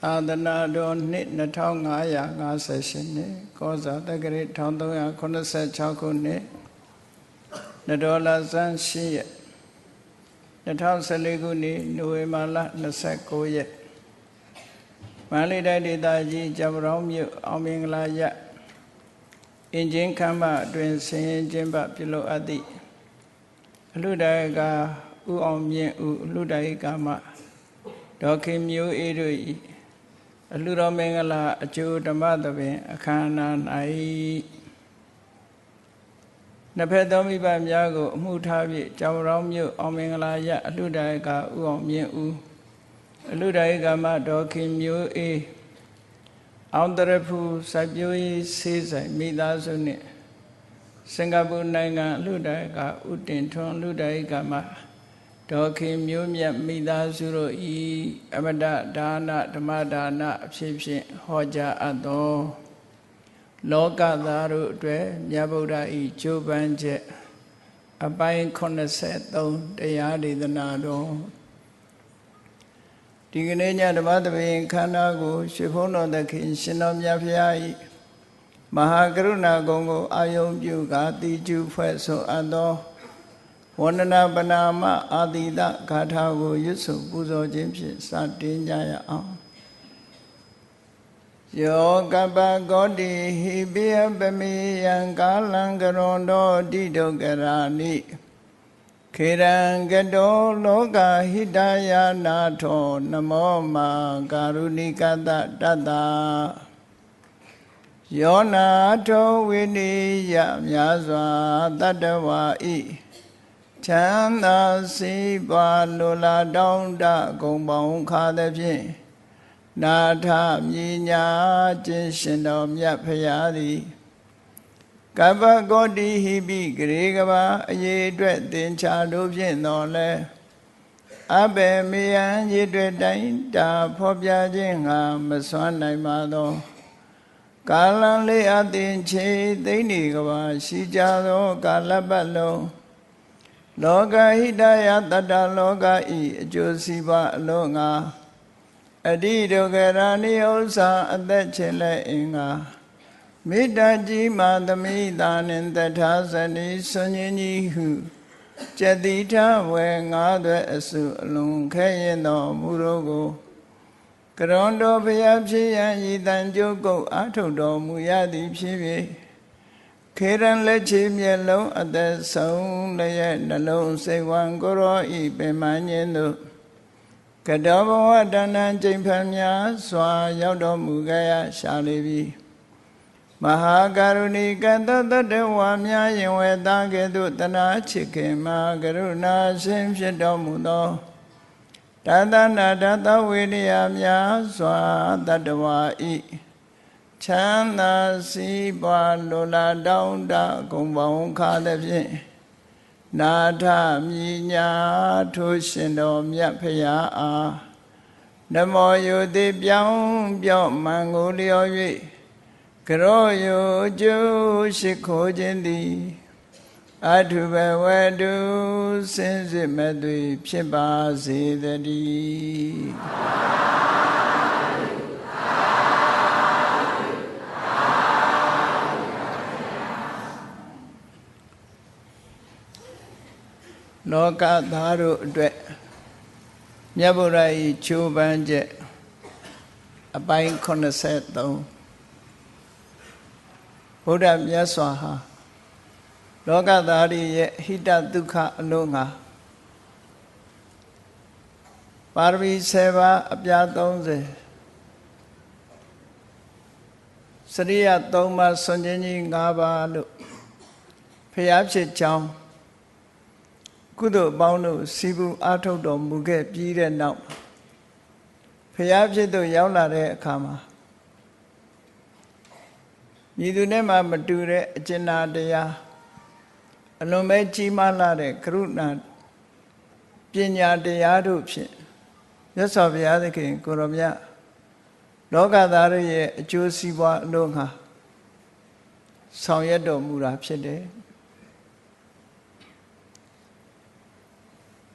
သာသနာတော်နှစ်2558နှစ်ကောဇာတက္ကရာ1386ခုနှစ်နတော်လာဇန်8ရက်2014ခုနှစ်နိုဝင်ဘာလ29ရက်မန္တလေးတိုင်းဒေသကြီးကြံပရောင်းမြို့အောင်မင်္ဂလာရအင်ဂျင်ခမ်းမအတွင်ဆင်းရင်ကျင်းပပြုလုပ်အပ်သည့်အလှဒါယကဥအောင်မြင့်ဦးအလှဒါယကမဒေါ်ခင်မျိုးအေးတို့၏အလှတော်မင်္ဂလာအကျိုးဓမ္မသဘင်အခမ်းအနား၌နှစ်ဖက်သောမိဘများကိုအမှုထားပြီးကြောင်ရောင်းမြို့အောင်မင်္ဂလာရအလှဒါယကဥအောင်မြင့်ဦးအလှဒါယကမဒေါ်ခင်မျိုးအေးအောင်တရဖူစိုက်ပျိုးရေးဆေးဆိုင်မိသားစုနှင့်စင်ကာပူနိုင်ငံအလှဒါယကဥတင်ထွန်းအလှဒါယကမဒေါ်ခင်မျိုးမြတ်မိသားစုတို့ဤအမတဒါနဓမ္မဒါနအဖြစ်ဖြင့်ဟောကြားအပ်သောလောကသားတို့အတွက်မြတ်ဗုဒ္ဓဤကြိုးပမ်းချက်အပိုင်း83တရားဒေသနာတော်ဒီကနေ့ညဓမ္မသဘင်ခန္ဓာကိုရွှေဘုန်းတော်သခင်ရှင်တော်မြတ်ဖရာဤမဟာကရုဏာဂုဏ်ကိုအာယုံပြုကာတိကျူဖွဲ့ဆိုအပ်သောဝန္ဒနာပနာမအာတိတဂါထာကိုရွတ်ဆိုပူဇော်ခြင်းဖြင့်စတင်ကြရအောင်ယောကပဂောတိဟိပိယပမေယံကာလံကရွန်တောတိဒုက္ခရာနိခေရံကတောလောကဟိတယာနာထောနမောမာကာရုဏိကတတတ္တယောနာထောဝိနိယမြာစွာတတ္တဝါဤချမ်းသာစီးပွားလိုလားတောင်းတဂုံပေါင်းခါသည်ဖြင့်နာထမြညာခြင်းရှင်တော်မြတ်ဖရာသည်ကပ္ပဂောတိဟိပိဂရေကဘာအရေးအတွက်သင်္ချာတို့ဖြင့်တော်လဲအဘယ်မေယံရည်အတွက်တိုင်းတာဖော်ပြခြင်းငါမစွမ်းနိုင်ပါသောကာလံလေးအသင်ချေသိမ့်နေကဘာရှိကြသောကာလပတ်လုံးလောကဟိတယတတ္တလောကဤအကျိုးစီးပွားအလုံးငါအတိဒုက္ခရာနိဥ္စာအသက်ချေလက်အင်္ဂါမေတ္တာကြီးမာသမိတာနှင့်တထာဇနိဆွန်ញကြီးဟုကျတိထဝေငါးသွဲအစုအလုံးခဲရင်တော်မူတော်ကိုကရွန်တော်ဘုရားဖြစ်ရန်ဤတန်ကြုတ်ကုတ်အာထုတ်တော်မူရသည်ဖြစ်၍ခေရန်လက်ချေမျက်လုံးအသက်ဆုံးလည်းနှလုံးစိတ်ဝံကိုရောဤပင်မညင်းတို့ကတောဘဝတဏ္ဍကျိန်ဖန်များစွာရောက်တော်မူကြရရှာလေပြီမဟာကရုဏီကတတတဝါများယင်ဝေသားကဲ့သို့တနာချစ်ခင်မှာကရုဏာရှင်ဖြစ်တော်မူသောတသနာတသဝေနိယများစွာတတ္တဝါဤချမ်းသာစီးပွားလိုလားတောင်းတဂုံပေါင်းခါသည်ဖြင့်နာထမြညာထိုးရှင်တော်မြတ်ဖရာအားနမောယုတိပြောင်းပြော့မှန်ကိုလျော်၍ကရောယုကျိုးရှိခိုးခြင်းသည်အထုဘဝတုစင်စစ်မဲ့သွေဖြစ်ပါစေတည်းလောကသားတို့အတွက်မြတ်ဗုဒ္ဓ၏ချိုးပမ်းချက်အပိုင်း83ဗုဒ္ဓမြတ်စွာဟာလောကသားရဲ့ဟိတဒုက္ခအလုံးငါပါရမီ7ပါးအပြား30စရိယ3ပါးဆွန်ခြင်းကြီး5ပါးလို့ဖျားဖြစ်ကြောင်းကုသိုလ်အပေါင်းတို့စီပူအားထုတ်တော်မူခဲ့ပြီးတဲ့နောက်ဖျားဖြစ်သို့ရောက်လာတဲ့အခါမှာညီသူနဲ့မှမတူတဲ့အကျဉ်းနာတရားအလွန်ပဲကြီးမားလာတဲ့ကရုဏာပညာတရားတို့ဖြင့်မြတ်စွာဘုရားသခင်ကိုရောမြတ်လောကသားတို့ရဲ့အကျိုးစီးပွားအလို့ငါဆောင်ရွက်တော်မူတာဖြစ်တယ်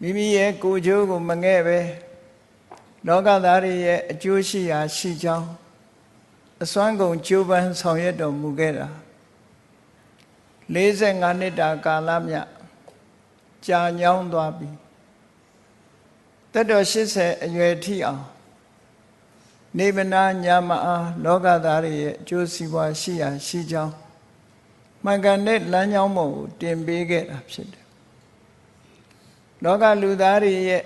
မိမိရဲ့ကိုယ်ကျိုးကိုမငဲ့ပဲ လောကသားတွေရဲ့အကျိုးရှိရာရှိကြောင်းအစွမ်းကုန်ကြိုးပမ်းဆောင်ရွက်တော်မူခဲ့တာ45နှစ်တာကာလမြတ်ကြာညောင်းသွားပြီသက်တော်80အရွယ်ထိအောင်နေဗနာညာမအားလောကသားတွေရဲ့အကျိုးစီးပွားရှိရာရှိကြောင်းမှန်ကန်တဲ့လမ်းကြောင်းပေါ်ကိုတင်ပေးခဲ့တာဖြစ်တယ်လောကလူသားတွေရဲ့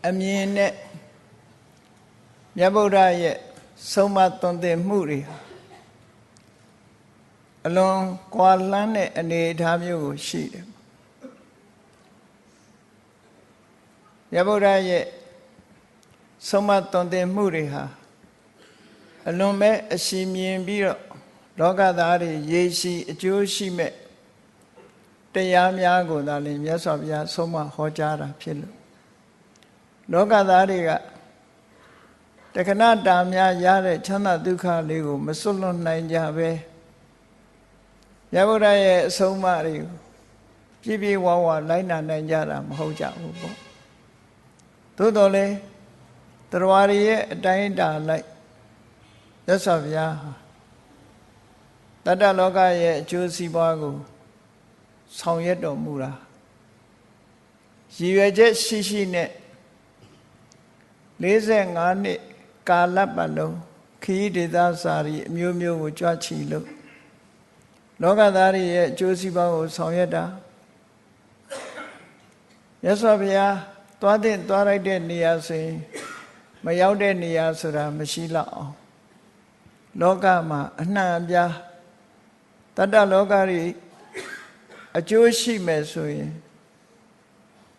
အမြင်နဲ့မြတ်ဗုဒ္ဓရဲ့ဆုံးမသွန်သင်မှုတွေအလွန်ကွာလန်းတဲ့အနေအထားမျိုးကိုရှိတယ်မြတ်ဗုဒ္ဓရဲ့ဆုံးမသွန်သင်မှုတွေဟာအလွန်ပဲအရှိမြင်ပြီးတော့လောကသားတွေရေရှိအကျိုးရှိမဲ့တရားများကိုသာလျှင်မြတ်စွာဘုရားဆုံးမဟောကြားတာဖြစ်လို့လောကသားတွေကတခဏတာများရတဲ့ချမ်းသာဒုက္ခလေးကိုမစွန့်လွတ်နိုင်ကြပဲမြတ်ဗုဒ္ဓရဲ့အဆုံးအမတွေကိုပြည့်ပြည့်ဝဝလိုက်နာနိုင်ကြတာမဟုတ်ကြဘူးပေါ့သို့တော်လည်းတရားရည်ရဲ့အတိုင်းအတာလိုက်မြတ်စွာဘုရားတတ္တလောကရဲ့အကျိုးစီးပွားကိုဆောင်ရွက်တော်မူတာရည်ရွယ်ချက်ရှိရှိနဲ့45နှစ်ကာလပတ်လုံးခရီးဒေသစာရီအမျိုးမျိုးကိုကြွချီလို့လောကသားတွေရဲ့အကျိုးစီးပွားကိုဆောင်ရွက်တာမြတ်စွာဘုရားသွားတဲ့သွားလိုက်တဲ့နေရာဆိုရင်မရောက်တဲ့နေရာဆိုတာမရှိတော့အောင်လောကမှာအနှံ့အပြားတတ္တလောကတွေအကျိုးရှိမယ်ဆိုရင်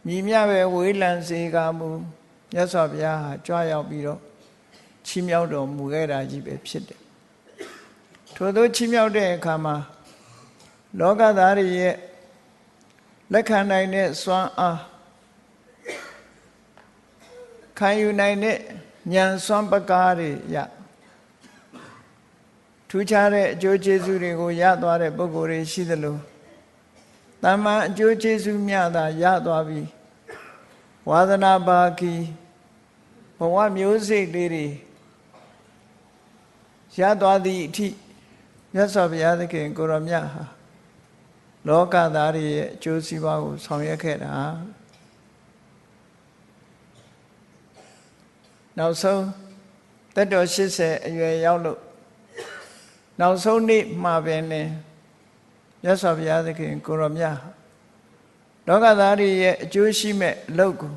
မြည်မြပဲဝေးလံစေကမူမြတ်စွာဘုရားဟာကြွရောက်ပြီးတော့ချီးမြှောက်တော်မူခဲ့တာကြီးပဲဖြစ်တယ်ထို့သောချီးမြှောက်တဲ့အခါမှာလောကသားတွေရဲ့လက်ခံနိုင်တဲ့စွမ်းအားခံယူနိုင်တဲ့ဉာဏ်စွမ်းပကားတွေရထူးခြားတဲ့အကျိုးကျေးဇူးတွေကိုရသွားတဲ့ပုဂ္ဂိုလ်တွေရှိသလိုတမန်အကျိုးကျေးဇူးများသာရသွားပြီးဝါသနာပါကီဘဝမျိုးစိတ်လေးတွေရသွားသည့်အထိမြတ်စွာဘုရားသခင်ကိုရောမြတ်ဟာလောကသားတွေရဲ့အကျိုးစီးပွားကိုဆောင်ရွက်ခဲ့တာနောက်ဆုံးသက်တော်80အရွယ်ရောက်လို့နောက်ဆုံးနေ့မှာပင်နဲ့မြတ်စွာဘုရားသခင်ကိုရောမြတ်လောကသားတွေရဲ့အကျိုးရှိမဲ့အလုပ်ကို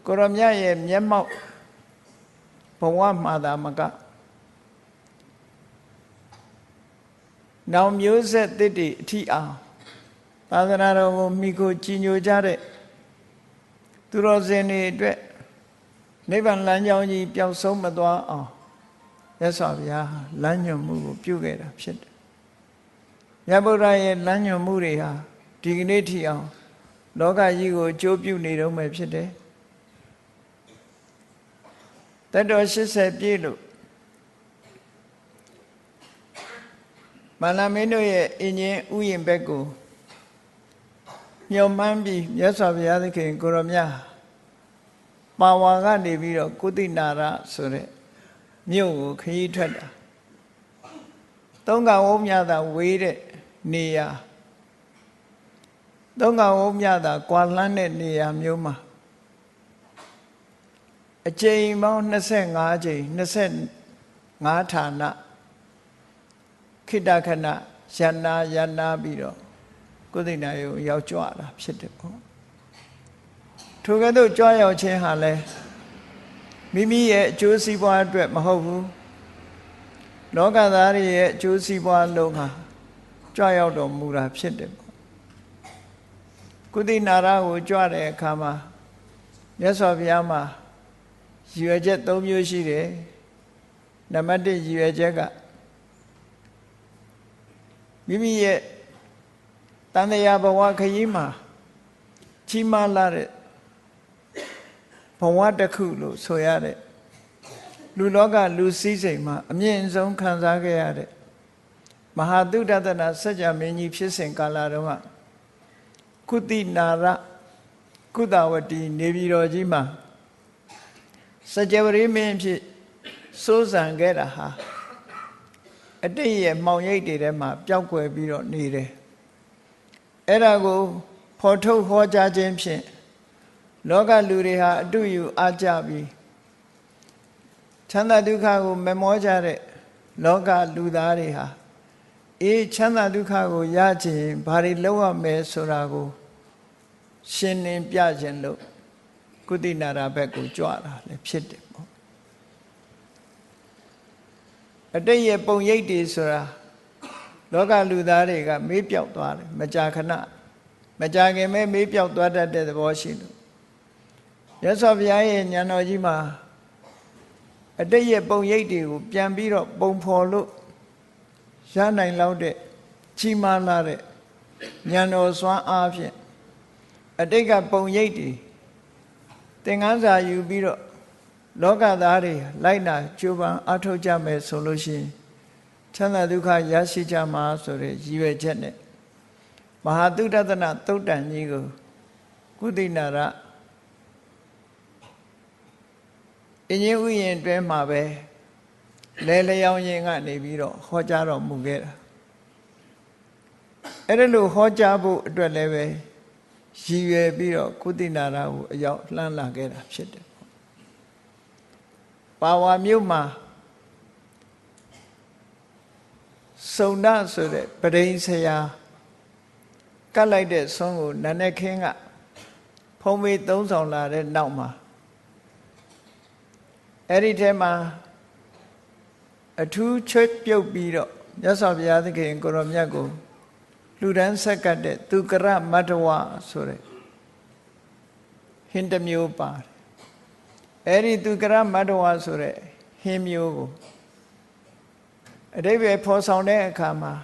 ကိုရောမြတ်ရဲ့မျက်မှောက်ဘဝမှာသာမကနောင်မျိုးဆက်သစ်တွေအထိအောင်သာသနာတော်ကိုမိကိုကြည်ညိုကြတဲ့သူတော်စင်တွေအတွက်နိဗ္ဗာန်လမ်းကြောင်းကြီးပျောက်ဆုံးမသွားအောင်မြတ်စွာဘုရားလမ်းညွှန်မှုကိုပြုခဲ့တာဖြစ်တယ်။မြတ်ဗုဒ္ဓရဲ့လမ်းညွှန်မှုတွေဟာဒီကနေ့ထိအောင်လောကကြီးကိုအကျိုးပြုနေတော့မယ်ဖြစ်တယ်။သက်တော်80ပြည့်လို့မန္တမင်းတို့ရဲ့အင်ဂျင်ဥယျာဉ်ဘက်ကိုညွန်မှန်းပြီးမြတ်စွာဘုရားသခင်ကိုရောမြတ်ပါဝါကနေပြီးတော့ကုသိနာရဆိုတဲ့မြို့ကိုခရီးထွက်တာသုံးကဝုံးမြတာဝေးတဲ့နေရာသုံးကဝုံးမြတာကွာလန်းတဲ့နေရာမျိုးမှာအကြိမ်ပေါင်း25ကြိမ်25ဌာနခိတခဏယန္နာပြီးတော့ကုသိနာယုံရောက်ကြွတာဖြစ်တယ်ပေါ့ထိုကဲ့သို့ကြွရောက်ခြင်းဟာလဲမိမိရဲ့အကျိုးစီးပွားအတွက်မဟုတ်ဘူးလောကသားတွေရဲ့အကျိုးစီးပွားလုံးဟာကြွရောက်တော်မူတာဖြစ်တယ်ပေါ့ကုသိနာရကိုကြွတဲ့အခါမှာမြတ်စွာဘုရားမှာရည်ရွယ်ချက်၃မျိုးရှိတယ်နံပါတ်1ရည်ရွယ်ချက်ကမိမိရဲ့တန်တရားဘဝခရီးမှာကြီးမားလာတဲ့ဘဝတစ်ခုလို့ဆိုရတဲ့လူလောကလူစည်းစိမ်မှာအမြင့်ဆုံးခံစားခဲ့ရတဲ့မဟာသုဒ္ဓတနာစัจ जा မင်းကြီးဖြစ်စဉ်ကာလတုန်းကကုသိနာရ ကုသဝတီနေပြည်တော်ကြီးမှာစကြဝဠာမင်းဖြစ်စိုးစံခဲ့တာဟာအတိတ်ရဲ့မှောင်ရိပ်တွေထဲမှာပျောက်ကွယ်ပြီးတော့နေတယ်အဲ့ဒါကိုဖော်ထုတ်ဟောကြားခြင်းဖြင့်လောကလူတွေဟာအတူယူအားကြပြီးချမ်းသာဒုက္ခကိုမမောကြတဲ့လောကလူသားတွေဟာအေးချမ်းသာဒုက္ခကိုရခြင်းဘာတွေလုပ်ရမယ်ဆိုတာကိုရှင်းလင်းပြခြင်းလို့ကုသနာရာဘက်ကိုကြွတာလည်းဖြစ်တယ်ပေါ့အတိတ်ရဲ့ပုံရိပ်တွေဆိုတာလောကလူသားတွေကမေးပြောက်သွားတယ်မကြာခဏမကြာခင်မဲမေးပြောက်သွားတတ်တဲ့သဘောရှိလို့ရသော်ဘုရားရဲ့ဉာဏ်တော်ကြီးမှာအတိတ်ရဲ့ပုံရိပ်တွေကိုပြန်ပြီးတော့ပုံဖော်လို့ရနိုင်လောက်တဲ့ကြီးမားလာတဲ့ဉာဏ်တော်စွမ်းအားဖြင့်အတိတ်ကပုံရိပ်တွေသင်္ကန်းစာယူပြီးတော့လောကသားတွေလိုက်နာကြိုးပမ်းအထောက်ကြမယ်ဆိုလို့ရှိရင်ချမ်းသာဒုက္ခရရှိကြမှာဆိုတဲ့ရည်ရွယ်ချက်နဲ့မဟာသုတတနာသုတ်တန်ကြီးကိုကုသနာရအင်းကြီးဥယျာဉ်တွဲမှာပဲလဲလျောင်းရင်ကနေပြီးတော့ဟောကြားတော်မူခဲ့တာအဲ့ဒါလို့ဟောကြားဖို့အတွက်လည်းပဲရည်ရွယ်ပြီးတော့ကုသနာရကိုအရောက်လှမ်းလာခဲ့တာဖြစ်တယ်ပါဝါမြို့မှာစုံနာဆိုတဲ့ပရိန်ဆရာကတ်လိုက်တဲ့ဆွမ်းကိုနန်းနဲ့ခင်းကဖုံးမေးသုံးဆောင်လာတဲ့နောက်မှာအဲ့ဒီထဲမှာအထူးချွတ်ပြုတ်ပြီးတော့မြတ်စွာဘုရားသခင်ကိုရောမြတ်ကိုလူဒန်းဆက်ကတ်တဲ့သူကရမတ္တဝဆိုတဲ့ဟင်းတစ်မျိုးပါတယ်အဲ့ဒီသူကရမတ္တဝဆိုတဲ့ဟင်းမျိုးကိုအတိပ္ပယ်ဖော်ဆောင်တဲ့အခါမှာ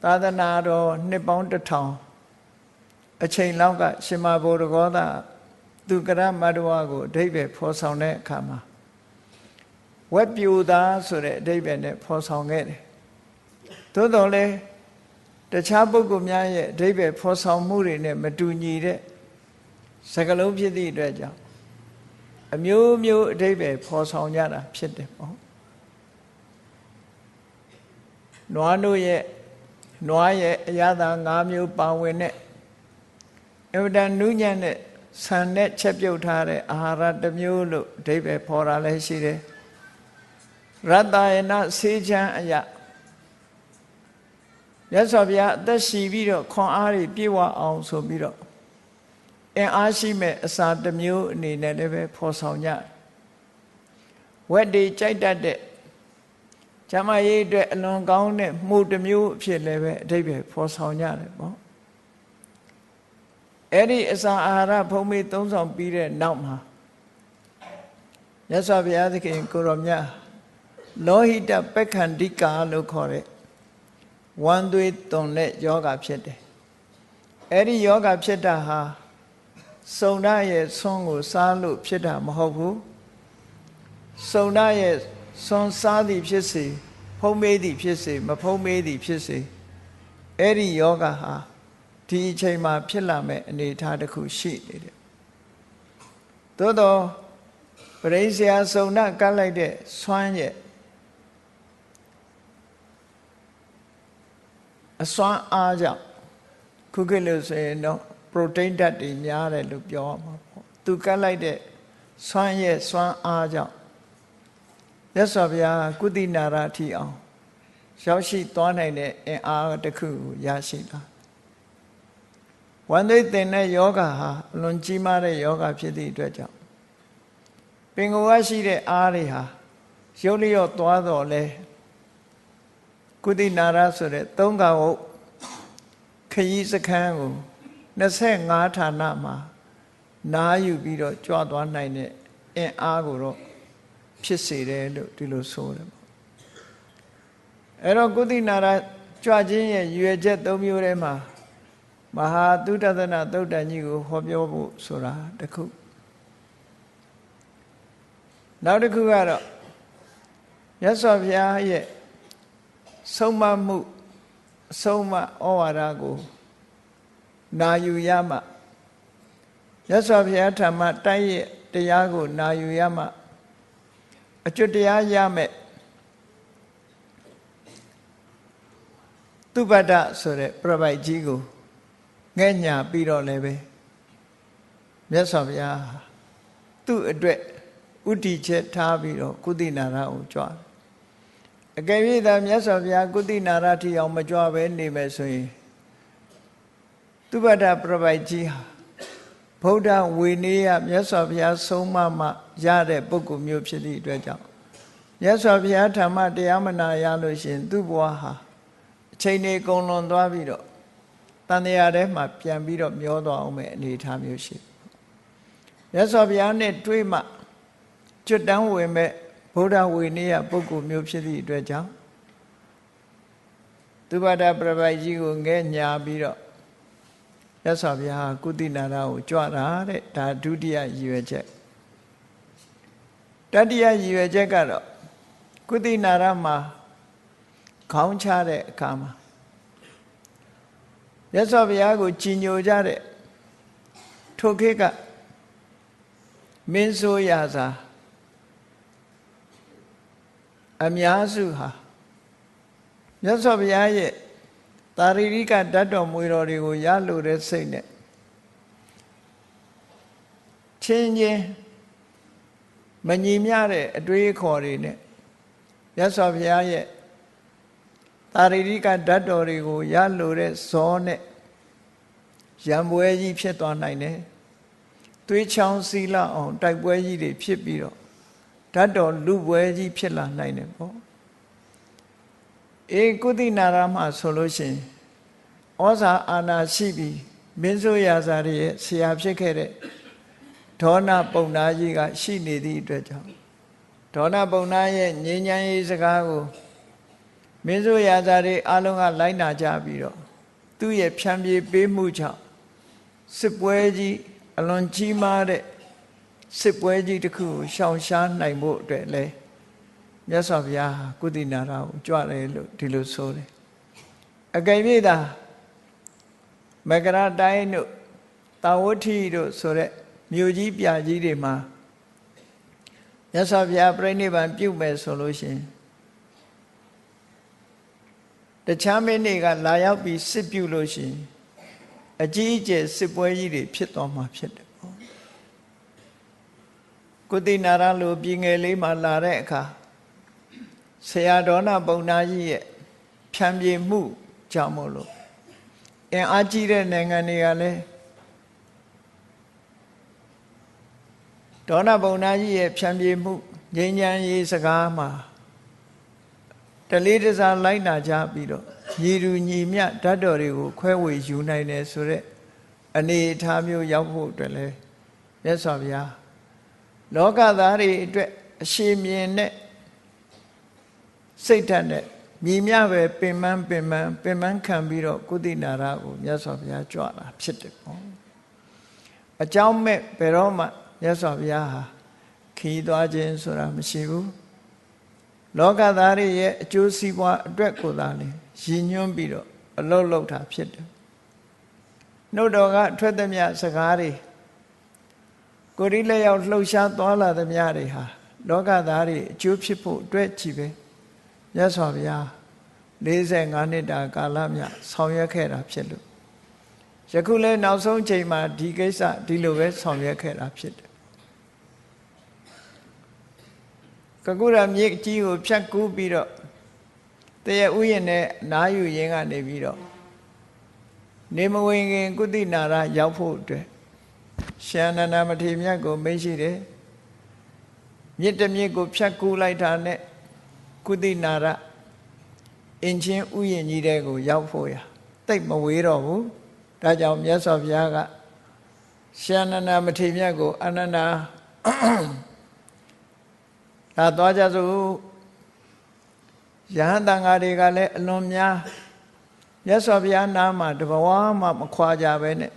သာသနာတော်နှစ်ပေါင်း1000အချိန်လောက်ကရှင်မဘုရားကောသာသူကရမတ္တဝကိုအတိပ္ပယ်ဖော်ဆောင်တဲ့အခါမှာဝက်ပြူသားဆိုတဲ့အတိပ္ပယ်နဲ့ဖော်ဆောင်ခဲ့တယ်သို့တော်လည်းတခြားပုဂ္ဂိုလ်များရဲ့အဓိပ္ပာယ်ဖော်ဆောင်မှုတွေနဲ့မတူညီတဲ့စကားလုံးဖြစ်သည့်အတွက်ကြောင့်အမျိုးမျိုးအဓိပ္ပာယ်ဖော်ဆောင်ကြတာဖြစ်တယ်ပေါ့နွားတို့ရဲ့အရသာ5မျိုးပါဝင်တဲ့အဝဒနုညံ့တဲ့ဆန်နဲ့ချက်ပြုတ်ထားတဲ့အာဟာရတစ်မျိုးလို့အဓိပ္ပာယ်ဖော်တာလည်းရှိတယ်ရတ္တယနာဆေးချမ်းအရာမြတ်စွာဘုရားအသက်ရှည်ပြီးတော့ခွန်အားတွေပြည့်ဝအောင်ဆိုပြီးတော့အင်အားရှိမဲ့အစာတစ်မျိုးအနေနဲ့လည်းပဲဖော်ဆောင်ကြဝက်တွေကြိုက်တတ်တဲ့ကျမရေးအတွက်အလွန်ကောင်းတဲ့မှုတစ်မျိုးအဖြစ်လည်းပဲအဓိပ္ပာယ်ဖော်ဆောင်ကြတယ်ပေါ့အဲ့ဒီအစာအာဟာရဖုံးမေးသုံးဆောင်ပြီးတဲ့နောက်မှာမြတ်စွာဘုရားသခင်ကိုရောမြတ်လောဟိတပက္ခန္တိကာလို့ခေါ်တဲ့ဝမ်းသွေးသွန်တဲ့ယောဂဖြစ်တယ်အဲ့ဒီယောဂဖြစ်တာဟာစုံနာရဲ့ဆွမ်းကိုစားလို့ဖြစ်တာမဟုတ်ဘူးစုံနာရဲ့ဆွမ်းစားသည်ဖြစ်စေဖုံးမေးသည်ဖြစ်စေမဖုံးမေးသည်ဖြစ်စေအဲ့ဒီယောဂဟာဒီအချိန်မှာဖြစ်လာမဲ့အနေအထားတစ်ခုရှိနေတယ်သို့တော့ပရိစ္ဆရာစုံနာကတ်လိုက်တဲ့ဆွမ်းရဲ့အစွမ်းအားကြောင့်ခုခေတ်လို့ဆိုရင်တော့ပရိုတိန်းဓာတ်တွေများတယ်လို့ပြောရမှာပေါ့သူကတ်လိုက်တဲ့စွမ်းရဲ့စွမ်းအားကြောင့်မြတ်စွာဘုရားကုသနာရထီအောင်ရောက်ရှိသွားနိုင်တဲ့အင်အားတစ်ခုကိုရရှိလာဝမ်းသွေးသင်တဲ့ယောဂဟာအလွန်ကြီးမားတဲ့ယောဂဖြစ်သည့်အတွက်ကြောင့်ပင်ကိုယ်ကရှိတဲ့အားတွေဟာရုပ်လျော့သွားတော့လဲကုသနာရဆိုတဲ့သုံးကဝုတ်ခရီးစခန်းကို25ဌာနမှာနားယူပြီးတော့ကြွသွားနိုင်တဲ့အင်အားကိုတော့ဖြစ်စေတယ်လို့ဒီလိုဆိုတယ်ပေါ့အဲ့တော့ကုသနာရကြွခြင်းရဲ့ရွယ်ချက်၃မျိုးထဲမှာမဟာသုတတနာသုတ်တန်ကြီးကိုဟောပြောဖို့ဆိုတာတခုနောက်တစ်ခုကတော့မြတ်စွာဘုရားရဲ့ဆုံးမမှုအဆုံးအမဩဝါဒကို နာယူရမှမြတ်စွာဘုရားဓမ္မတိုက်ရဲ့တရားကိုနာယူရမှအကျွတ်တရားရမယ်သူပတ္တဆိုတဲ့ပြပိုက်ကြီးကိုငဲ့ညာပြီးတော့လည်းပဲမြတ်စွာဘုရားသူ့အတွက်ဥတီချက်ထားပြီးတော့ကုသနာရကိုကြွားအကယ်၍သာမြတ်စွာဘုရားကုသနာရထီအောင်မကြွားပဲနေမယ်ဆိုရင်သူပတ္တပြပိုက်ကြီးဟာဗုဒ္ဓဝေနည်းရမြတ်စွာဘုရားဆုံးမမှရတဲ့ပုဂ္ဂိုလ်မျိုးဖြစ်သည့်အတွက်ကြောင့်မြတ်စွာဘုရားဓမ္မတရားမနာရလို့ရှိရင်သူ့ဘဝဟာအချိန်တွေကုန်လွန်သွားပြီးတော့တန်တရားထဲမှာပြန်ပြီးတော့မျောသွားအောင်မဲ့အနေအထားမျိုးရှိမြတ်စွာဘုရားနဲ့တွေ့မှကျွတ်တန်းဝင်မဲ့ဗုဒ္ဓဝေနည်းရပုဂ္ဂိုလ်မျိုးဖြစ်သည့်အတွက်ကြောင့်သူပတ္တပြပိုက်ကြီးကိုငဲ့ညာပြီးတော့မြတ်စွာဘုရားကုသနာရကိုကြွတာတဲ့ဒါဒုတိယရည်ရွယ်ချက်တတိယရည်ရွယ်ချက်ကတော့ကုသနာရမှာခေါင်းချတဲ့အခါမှာမြတ်စွာဘုရားကိုကြည်ညိုကြတဲ့ထိုခေတ်ကမင်းဆိုးရာစာအများစုဟာမြတ်စွာဘုရားရဲ့သာရိရိကဓာတ်တော်မွေတော်တွေကိုရလိုတဲ့စိတ်နဲ့ချင်းချင်းမညီမျှတဲ့အတွေးခေါ်တွေနဲ့မြတ်စွာဘုရားရဲ့သာရိရိကဓာတ်တော်တွေကိုရလိုတဲ့ဇောနဲ့ရံပွဲကြီးဖြစ်သွားနိုင်တယ်။သွေးချောင်းစီလအောင်တိုက်ပွဲကြီးတွေဖြစ်ပြီးတော့ဓာတ်တော်လူပွဲကြီးဖြစ်လာနိုင်တယ်ပေါ့။ကုသနာရမှာဆိုလို့ရှိရင်ဩဇာအာဏာရှိပြီးမင်းဆိုရာဇာတွေရဲ့ဆရာဖြစ်ခဲ့တဲ့ဒေါနပုံနာကြီးကရှိနေသည့်အတွက်ကြောင့်ဒေါနပုံနာရဲ့ငြိမ်းချမ်းရေးစကားကိုမင်းဆိုရာဇာတွေအလုံးကလိုက်နာကြပြီးတော့သူ့ရဲ့ဖြန့်ပြေးပေးမှုကြောင့်စစ်ပွဲကြီးအလွန်ကြီးမားတဲ့စစ်ပွဲကြီးတစ်ခုကိုရှောင်ရှားနိုင်ဖို့အတွက်လဲမြတ်စွာဘုရားကုသနာရကိုကြွတယ်လို့ဒီလိုဆိုတယ်အကယ်၍သာမကရတိုင်းတို့တာဝတိတို့ဆိုတဲ့မြို့ကြီးပြကြီးတွေမှာမြတ်စွာဘုရားပြိဋိဘံပြုမယ်ဆိုလို့ရှိရင်တခြားမင်းတွေကလာရောက်ပြီးစစ်ပြုလို့ရှိရင်အကြီးအကျယ်စစ်ပွဲကြီးတွေဖြစ်သွားမှာဖြစ်တယ်ပေါ့ကုသနာရလိုပြည်ငယ်လေးမှာလာတဲ့အခါဆရာဒေါနပုံနာကြီးရဲ့ဖြန့်ပြေမှုကြောင့်မို့လို့အင်အားကြီးတဲ့နိုင်ငံတွေကလည်းဒေါနပုံနာကြီးရဲ့ဖြန့်ပြေမှုငြိမ်းချမ်းရေးစကားမှာတလေးတစားလိုက်နာကြပြီးတော့ညီတူညီမျှဓာတ်တော်တွေကိုခွဲဝေယူနိုင်တယ်ဆိုတဲ့အနေအထားမျိုးရောက်ဖို့အတွက်လဲမြတ်စွာဘုရားလောကသားတွေအတွက်အရှိမြင်တဲ့စိတ်ဓာတ်နဲ့ညီမျှပဲပင်ပန်းခံပြီးတော့ကုသနာရကိုမြတ်စွာဘုရားကြွလာဖြစ်တယ်ပေါ့အကြောင်းမဲ့ဘယ်တော့မှမြတ်စွာဘုရားဟာခီးသွားခြင်းဆိုတာမရှိဘူးလောကသားတွေရဲ့အကျိုးစီးပွားအတွက်ကိုသာလေရည်ညွှန်းပြီးတော့အလုပ်လုပ်တာဖြစ်တယ်နှုတ်တော်ကထွက်သမျှစကားတွေကိုယ်ဒီလက်ရောက်လှုပ်ရှားသွားလာသမျှတွေဟာလောကသားတွေအကျိုးဖြစ်ဖို့အတွက်ကြီးပဲမြတ်စွာဘုရား45နှစ်တာကာလမြဆောင်ရွက်ခဲ့တာဖြစ်လို့ယခုလဲနောက်ဆုံးချိန်မှာဒီကိစ္စဒီလိုပဲဆောင်ရွက်ခဲ့တာဖြစ်တယ်ကကုရမြစ်ကြီးကိုဖြတ်ကူးပြီးတော့တရဥယျာဉ်နဲ့နားယူရင်းကနေပြီးတော့နေမဝင်ခင်ကုသနာရရောက်ဖို့အတွက်ရှန္ဒနာမထေရမြတ်ကိုမိတ်ရှိတယ်မြစ်တစ်မြစ်ကိုဖြတ်ကူးလိုက်တာနဲ့ကုသနာရအင်ချင်းဥယျာဉ်ကြီးတဲ့ကိုရောက်ဖို့ရတိတ်မဝေးတော့ဘူးဒါကြောင့်မြတ်စွာဘုရားကရှန္ဒနာမထေရမြတ်ကိုအနန္ဒာဒါသွားကြစို့ယဟန်တန်ဃာတွေကလည်းအလွန်များမြတ်စွာဘုရားနာမှာတဘဝမှမခွာကြပဲနဲ့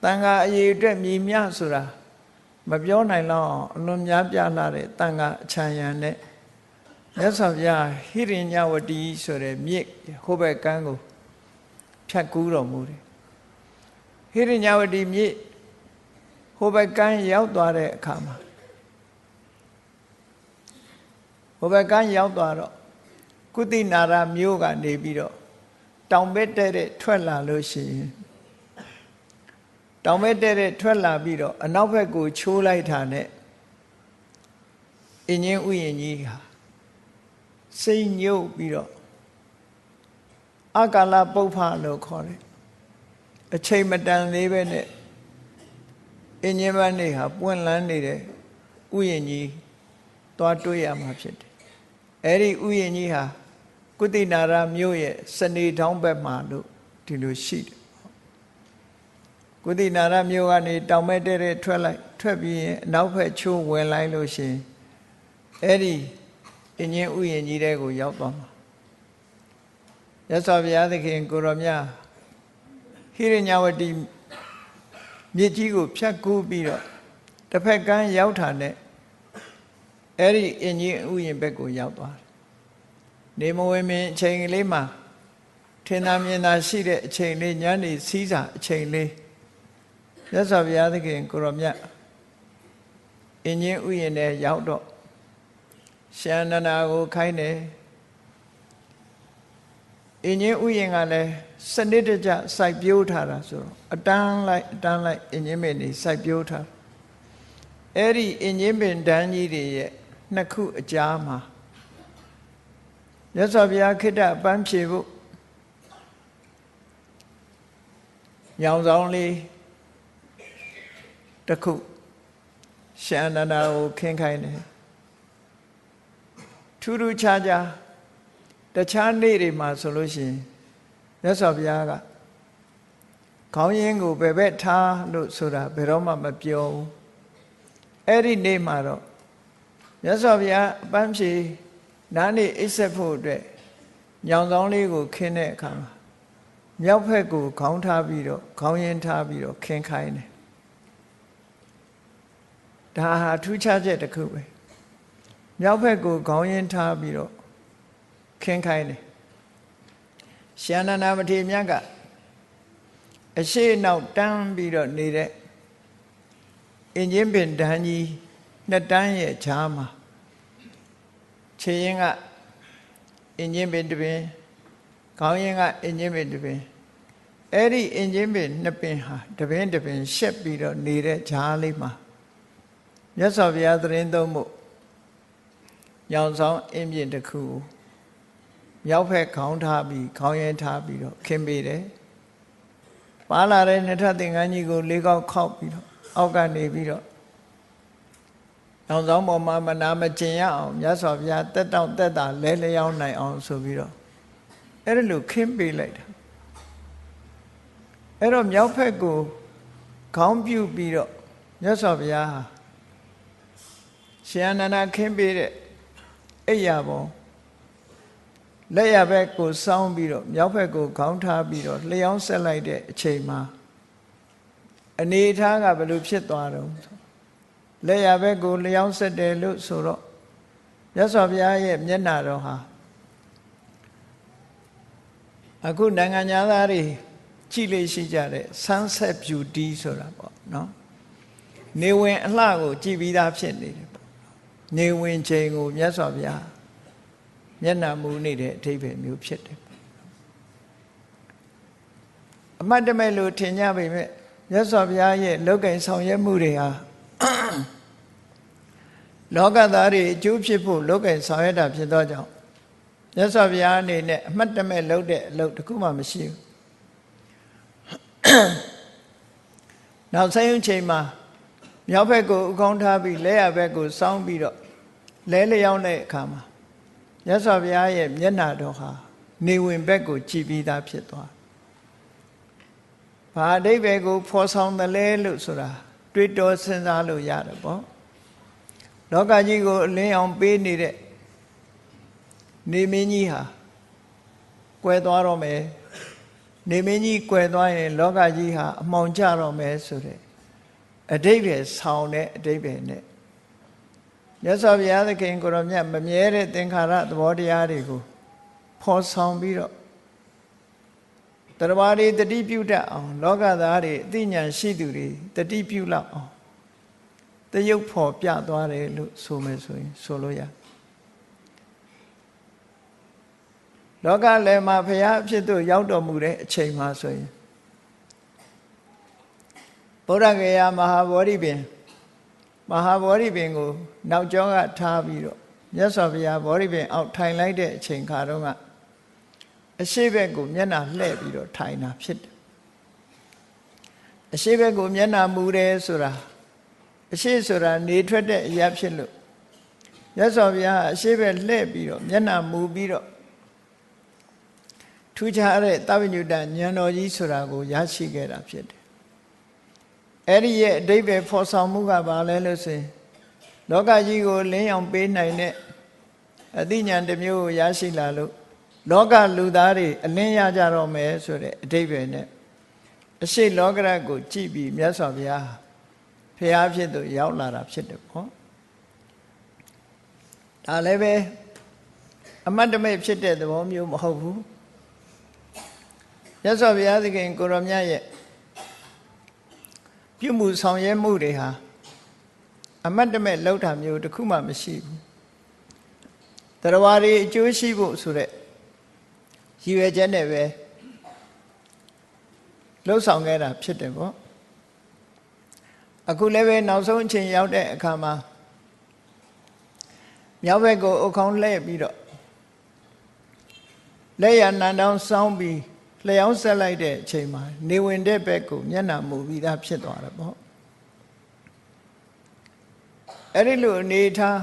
တန်ဃာအရေးအတွက်မြည်မြဆိုတာမပြောနိုင်တော့အလွန်များပြလာတဲ့တန်ဃာအချမ်းရံနဲ့မြတ်စွာဘုရားဟိရိညဝတီဆိုတဲ့မြစ်ဟိုဘက်ကမ်းကိုဖြတ်ကူးတော်မူတယ် ဟိရညဝတီမြစ်ဟိုဘက်ကမ်းရောက်သွားတဲ့အခါမှာဟိုဘက်ကမ်းရောက်သွားတော့ကုသိနာရမြို့ကနေပြီးတော့တောင်ဘက်တဲ့ထွက်လာလို့ရှိရင်တောင်ဘက်တဲ့ထွက်လာပြီးတော့အနောက်ဘက်ကိုချိုးလိုက်တာနဲ့အင်းကြီးဥယျာဉ်ကြီးဟာစိတ်ညုတ်ပြီးတော့အကာလပုပ္ဖလို့ခေါ်တယ်အချိန်မတန်သေးပဲနဲ့အင်းကြီးပန်းတွေဟာပွင့်လန်းနေတဲ့ဥယျာဉ်ကြီးသွားတွေ့ရမှာဖြစ်တယ်အဲ့ဒီဥယျာဉ်ကြီးဟာကုသိနာရမြို့ရဲ့စနေထောင်းဘက်မှာလို့ဒီလိုရှိတယ်ကုသိနာရမြို့ကနေတောင်မဲ့တဲ့ထွက်ပြီးရင်အနောက်ဘက်ချိုးဝင်လိုက်လို့ရှိရင်အဲ့ဒီအင်းကြီးဥယျာဉ်ကြီးတဲ့ကိုရောက်သွားမှာရသော်ဘုရားသခင်ကိုရောမြတ်ဟိရညဝတီမြစ်ကြီးကိုဖြတ်ကူးပြီးတော့တစ်ဖက်ကမ်းရောက်တာနဲ့အဲ့ဒီအင်းကြီးဥယျာဉ်ဘက်ကိုရောက်သွားတယ်နေမဝင်မင်းအချိန်ကလေးမှာထင်သာမြင်သာရှိတဲ့အချိန်လေးညနေစီးစာအချိန်လေးရသော်ဘုရားသခင်ကိုရောမြတ်အင်းကြီးဥယျာဉ်နဲ့ရောက်တော့ရှန္ဒနာကိုခိုင်းတယ်အင်းကြီးဥယျာဉ်ကလည်းစနစ်တကျစိုက်ပျိုးထားတာဆိုတော့အတန်းလိုက်အင်းကြီးပင်တွေစိုက်ပျိုးထားအဲ့ဒီအင်းကြီးပင်တန်းကြီးတွေရဲ့နှစ်ခုအကြားမှာရသော်ဘုရားခိတ္တပန်းဖြေဖို့ညောင်ဆောင်လေးတစ်ခုရှန္ဒနာကိုခင်းခိုင်းတယ်ထူးထူးခြားခြားတခြားနေ့တွေမှာဆိုလို့ရှိရင်မြတ်စွာဘုရားကခေါင်းရင်းကိုဘယ်ဘက်ထားလို့ဆိုတာဘယ်တော့မှမပြောဘူးအဲ့ဒီနေ့မှာတော့မြတ်စွာဘုရားအပန်းဖြေနားနေအိပ်ဆက်ဖို့အတွက်ညောင်ဆောင်လေးကိုခင်းတဲ့အခါမှာမြောက်ဘက်ကိုခေါင်းထားပြီးတော့ခေါင်းရင်းထားပြီးတော့ခင်းခိုင်းတယ်ဒါဟာထူးခြားချက်တစ်ခုပဲမြောက်ဘက်ကိုခေါင်းရင်းထားပြီးတော့ခင်းခိုင်းတယ်ရှန္ဒနာမထေရမြတ်ကအရှိနောက်တန်းပြီးတော့နေတဲ့အင်ဂျင်ပင်တန်းကြီးနှစ်တန်းရဲ့ခြားမှာခြေရင်းကအင်ဂျင်ပင်တစ်ပင်ခေါင်းရင်းကအင်ဂျင်ပင်တစ်ပင်အဲ့ဒီအင်ဂျင်ပင်နှစ်ပင်ဟာတစ်ပင်တစ်ပင်ရှက်ပြီးတော့နေတဲ့ခြားလေးမှာမြတ်စွာဘုရားသရင်သုံးဖို့ညောင်ဆောင်အင်းပြင်တစ်ခုမြောက်ဘက်ခေါင်းထားပြီးခေါင်းရင်းထားပြီးတော့ခင်းပေးတယ်ပါလာတဲ့နှစ်ထပ်သင်္ကန်းကြီးကိုလေးကောက်ခောက်ပြီးတော့အောက်ကနေပြီးတော့ညောင်ဆောင်ပေါ်မှာမနာမကျင်ရအောင်မြတ်စွာဘုရားတက်တောင့်တက်တာလဲလျောင်းနိုင်အောင်ဆိုပြီးတော့အဲ့ဒါလိုခင်းပေးလိုက်တာအဲ့တော့မြောက်ဘက်ကိုခေါင်းပြုတ်ပြီးတော့မြတ်စွာဘုရားဟာရှင်အနန္ဒခင်းပေးတဲ့အိယာပေါ်လက်ရဘက်ကိုစောင်းပြီးတော့မြောက်ဘက်ကိုခေါင်းထားပြီးတော့လျှောင်းဆက်လိုက်တဲ့အချိန်မှာအနေထားကဘယ်လိုဖြစ်သွားတော့လက်ရဘက်ကိုလျှောင်းဆက်တယ်လို့ဆိုတော့မြတ်စွာဘုရားရဲ့မျက်နှာတော်ဟာအခုနိုင်ငံသားတွေကြည့်လေရှိကြတဲ့ sunset beauty ဆိုတာပေါ့နော်နေဝင်အလှကိုကြည့်ပြီးသားဖြစ်နေတယ်ပေါ့နေဝင်ချိန်ကိုမြတ်စွာဘုရားမျက်နှာမူနေတဲ့အဓိပ္ပာယ်မျိုးဖြစ်တယ်အမှတ်တမဲ့လို့ထင်ကြပေမဲ့မြတ်စွာဘုရားရဲ့လောကီဆောင်ရွက်မှုတွေဟာလောကသားတွေအကျိုးဖြစ်ဖို့လောကီဆောင်ရွက်တာဖြစ်သောကြောင့်မြတ်စွာဘုရားအနေနဲ့အမှတ်တမဲ့လုပ်တဲ့အလုပ်တစ်ခုမှမရှိဘူးနောက်ဆိုင်ရင်ချိန်မှာမြောက်ဘက်ကိုဥကောင်းထားပြီးလက်ရဘက်ကိုစောင်းပြီးတော့လဲလျောင်းတဲ့အခါမှာမြတ်စွာဘုရားရဲ့မျက်နှာတော်ဟာနေဝင်ဘက်ကိုကြည်ပြီးသားဖြစ်သွားဘာအဓိပ္ပာယ်ကိုဖော်ဆောင်တယ်လဲလို့ဆိုတာတွေးတောစဉ်းစားလို့ရတယ်ပေါ့လောကကြီးကိုအလင်းအောင်ပေးနေတဲ့နေမင်းကြီးဟာကွယ်သွားတော့မယ်နေမင်းကြီးကွယ်သွားရင်လောကကြီးဟာအမှောင်ကျတော့မယ်ဆိုတဲ့အဓိပ္ပာယ်ဆောင်တဲ့အဓိပ္ပာယ်နဲ့မြတ်စွာဘုရားသခင်ကိုရောမြတ်မမြဲတဲ့သင်္ခါရသဘောတရားတွေကိုဖော်ဆောင်ပြီးတော့ တရားတွေတတိပြုတတ်အောင်လောကသားတွေအသိဉာဏ်ရှိသူတွေတတိပြုလောက်အောင်တရုပ်ဖော်ပြသွားတယ်လို့ဆိုမယ်ဆိုရင်ဆိုလို့ရလောကလည်းမှာဘုရားအဖြစ်သို့ရောက်တော်မူတဲ့အချိန်မှာဆိုရင်ဗုဒ္ဓဂယာမဟာဗောဓိပင်ကိုနောက်ကျောကထားပြီးတော့မြတ်စွာဘုရားဗောဓိပင်အောက်ထိုင်လိုက်တဲ့အချိန်ခါတော့ကအရှိဘက်ကိုမျက်နှာလှည့်ပြီးတော့ထိုင်တာဖြစ်တယ်အရှိဘက်ကိုမျက်နှာမူတယ်ဆိုတာအရှိဆိုတာနေထွက်တဲ့အရာဖြစ်လို့မြတ်စွာဘုရားအရှိဘက်လှည့်ပြီးတော့မျက်နှာမူပြီးတော့ထူးခြားတဲ့သဗ္ဗညုတဉာဏ်တော်ကြီးဆိုတာကိုရရှိခဲ့တာဖြစ်တယ်အဲ့ဒီရဲ့အဓိပ္ပာယ်ဖော်ဆောင်မှုကဘာလဲလို့ဆိုရင်လောကကြီးကိုလင်းအောင်ပေးနိုင်တဲ့အသိဉာဏ်တစ်မျိုးကိုရရှိလာလို့လောကလူသားတွေအလင်းရကြတော့မယ်ဆိုတဲ့အဓိပ္ပာယ်နဲ့အရှိလောကရကိုကြည့်ပြီးမြတ်စွာဘုရားဖျားဖြစ်သူရောက်လာတာဖြစ်တယ်ပေါ့ဒါလည်းပဲအမတ်တမဲ့ဖြစ်တဲ့သဘောမျိုးမဟုတ်ဘူးမြတ်စွာဘုရားသခင်ကိုရောမြတ်ရဲ့ပြုမှုဆောင်ရွက်မှုတွေဟာအမတ်တမဲ့လောက်တာမျိုးတစ်ခုမှမရှိဘူးတရားတွေအကျိုးရှိဖို့ဆိုတဲ့ရည်ရွယ်ချက်နဲ့ပဲလှုပ်ဆောင်ခဲ့တာဖြစ်တယ်ပေါ့အခုလည်းပဲနောက်ဆုံးအချိန်ရောက်တဲ့အခါမှာမြောက်ဘက်ကိုအုတ်ခေါင်းလှည့်ပြီးတော့လက်ရနံတောင်းစောင်းပြီးလျှောင်းဆက်လိုက်တဲ့အချိန်မှာနေဝင်တဲ့ဘက်ကိုမျက်နှာမူပြီးသားဖြစ်သွားတယ်ပေါ့အဲ့ဒီလိုအနေထား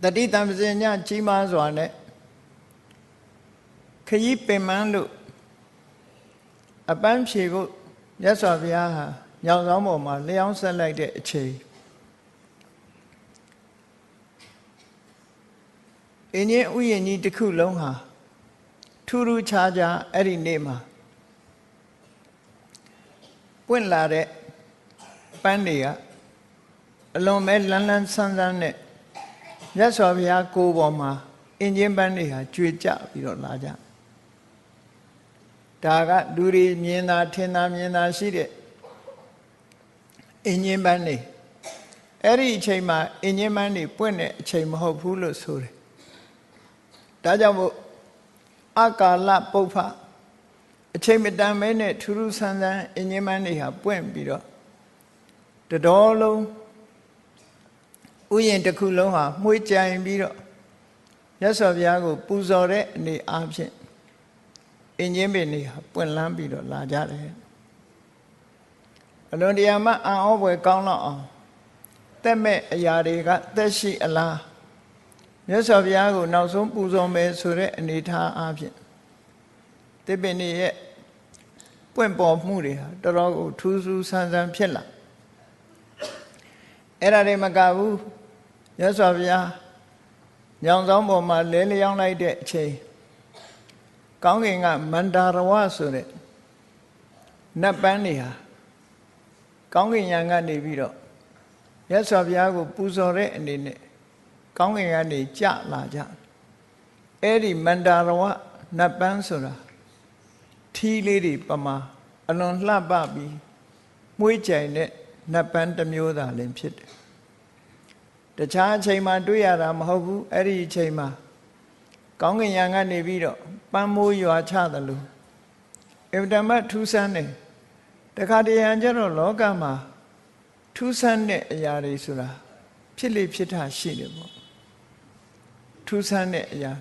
တတိတံပစဉ္ညကြီးမားစွာနဲ့ခရီးပင်မလို့အပန်းဖြေဖို့မြတ်စွာဘုရားဟာညောင်ဆောင်ပေါ်မှာလျှောင်းဆက်လိုက်တဲ့အချိန်အင်းကြီးဥယျာဉ်ကြီးတစ်ခုလုံးဟာထူးထူးခြားခြားအဲ့ဒီနေ့မှာပွင့်လာတဲ့ပန်းတွေကအလွန်ပဲလန်းလန်းဆန်းဆန်းနဲ့မြတ်စွာဘုရားကိုယ်ပေါ်မှာအင်းချင်းပန်းတွေဟာကြွေကြပြီးတော့လာကြဒါကလူတွေမြင်တာထင်တာမြင်တာရှိတဲ့အင်းချင်းပန်းတွေအဲ့ဒီအချိန်မှာအင်းချင်းပန်းတွေပွင့်တဲ့အချိန်မဟုတ်ဘူးလို့ဆိုတယ်ဒါကြောင့်မို့အကာလပုပ္ဖအချိန်မတန်မဲနဲ့ထူးထူးဆန်းဆန်းအင်းချင်းပန်းတွေဟာပွင့်ပြီးတော့တတော်လုံးဥယျာဉ်တစ်ခုလုံးဟာမှွေးကြိုင်ပြီးတော့မြတ်စွာဘုရားကိုပူဇော်တဲ့အနေအားဖြင့်အင်းချင်းပင်တွေဟာပွင့်လန်းပြီးတော့လာကြတယ်အလွန်တရာမှအံ့ဩဖွယ်ကောင်းတော့အောင်တက်မဲ့အရာတွေကသက်ရှိအလားမြတ်စွာဘုရားကိုနောက်ဆုံးပူဇော်မယ်ဆိုတဲ့အနေထားအားဖြင့်တစ်ပင်တွေရဲ့ပွင့်ပေါ်မှုတွေဟာတော်တော်ကိုထူးထူးဆန်းဆန်းဖြစ်လာအဲ့ဒါတွေမကဘူးမြတ်စွာဘုရားညောင်ဆောင်ပေါ်မှာလဲလျောင်းလိုက်တဲ့အချိန်ကောင်းကင်ကမန္တာရဝဆိုတဲ့နတ်ပန်းတွေဟာကောင်းကင်ယံကနေပြီးတော့မြတ်စွာဘုရားကိုပူဇော်တဲ့အနေနဲ့ကောင်းကင်ကနေကြလာကြအဲ့ဒီမန္တာရဝနတ်ပန်းဆိုတာထီးလေးတွေပမာအလွန်လှပပြီးမွှေးကြိုင်တဲ့နတ်ပန်းတစ်မျိုးသာလည်းဖြစ်တယ်တခြားအချိန်မှာတွေ့ရတာမဟုတ်ဘူးအဲ့ဒီအချိန်မှာကောင်းကင်ယံကနေပြီးတော့ပန်းမိုးရွာချတယ်လို့အဗ္ဗဓမ္မထူးဆန်းတယ်တခါတရံကျတော့လောကမှာထူးဆန်းတဲ့အရာတွေဆိုတာဖြစ်လေဖြစ်တာရှိတယ်ပေါ့ထူးဆန်းတဲ့အရာ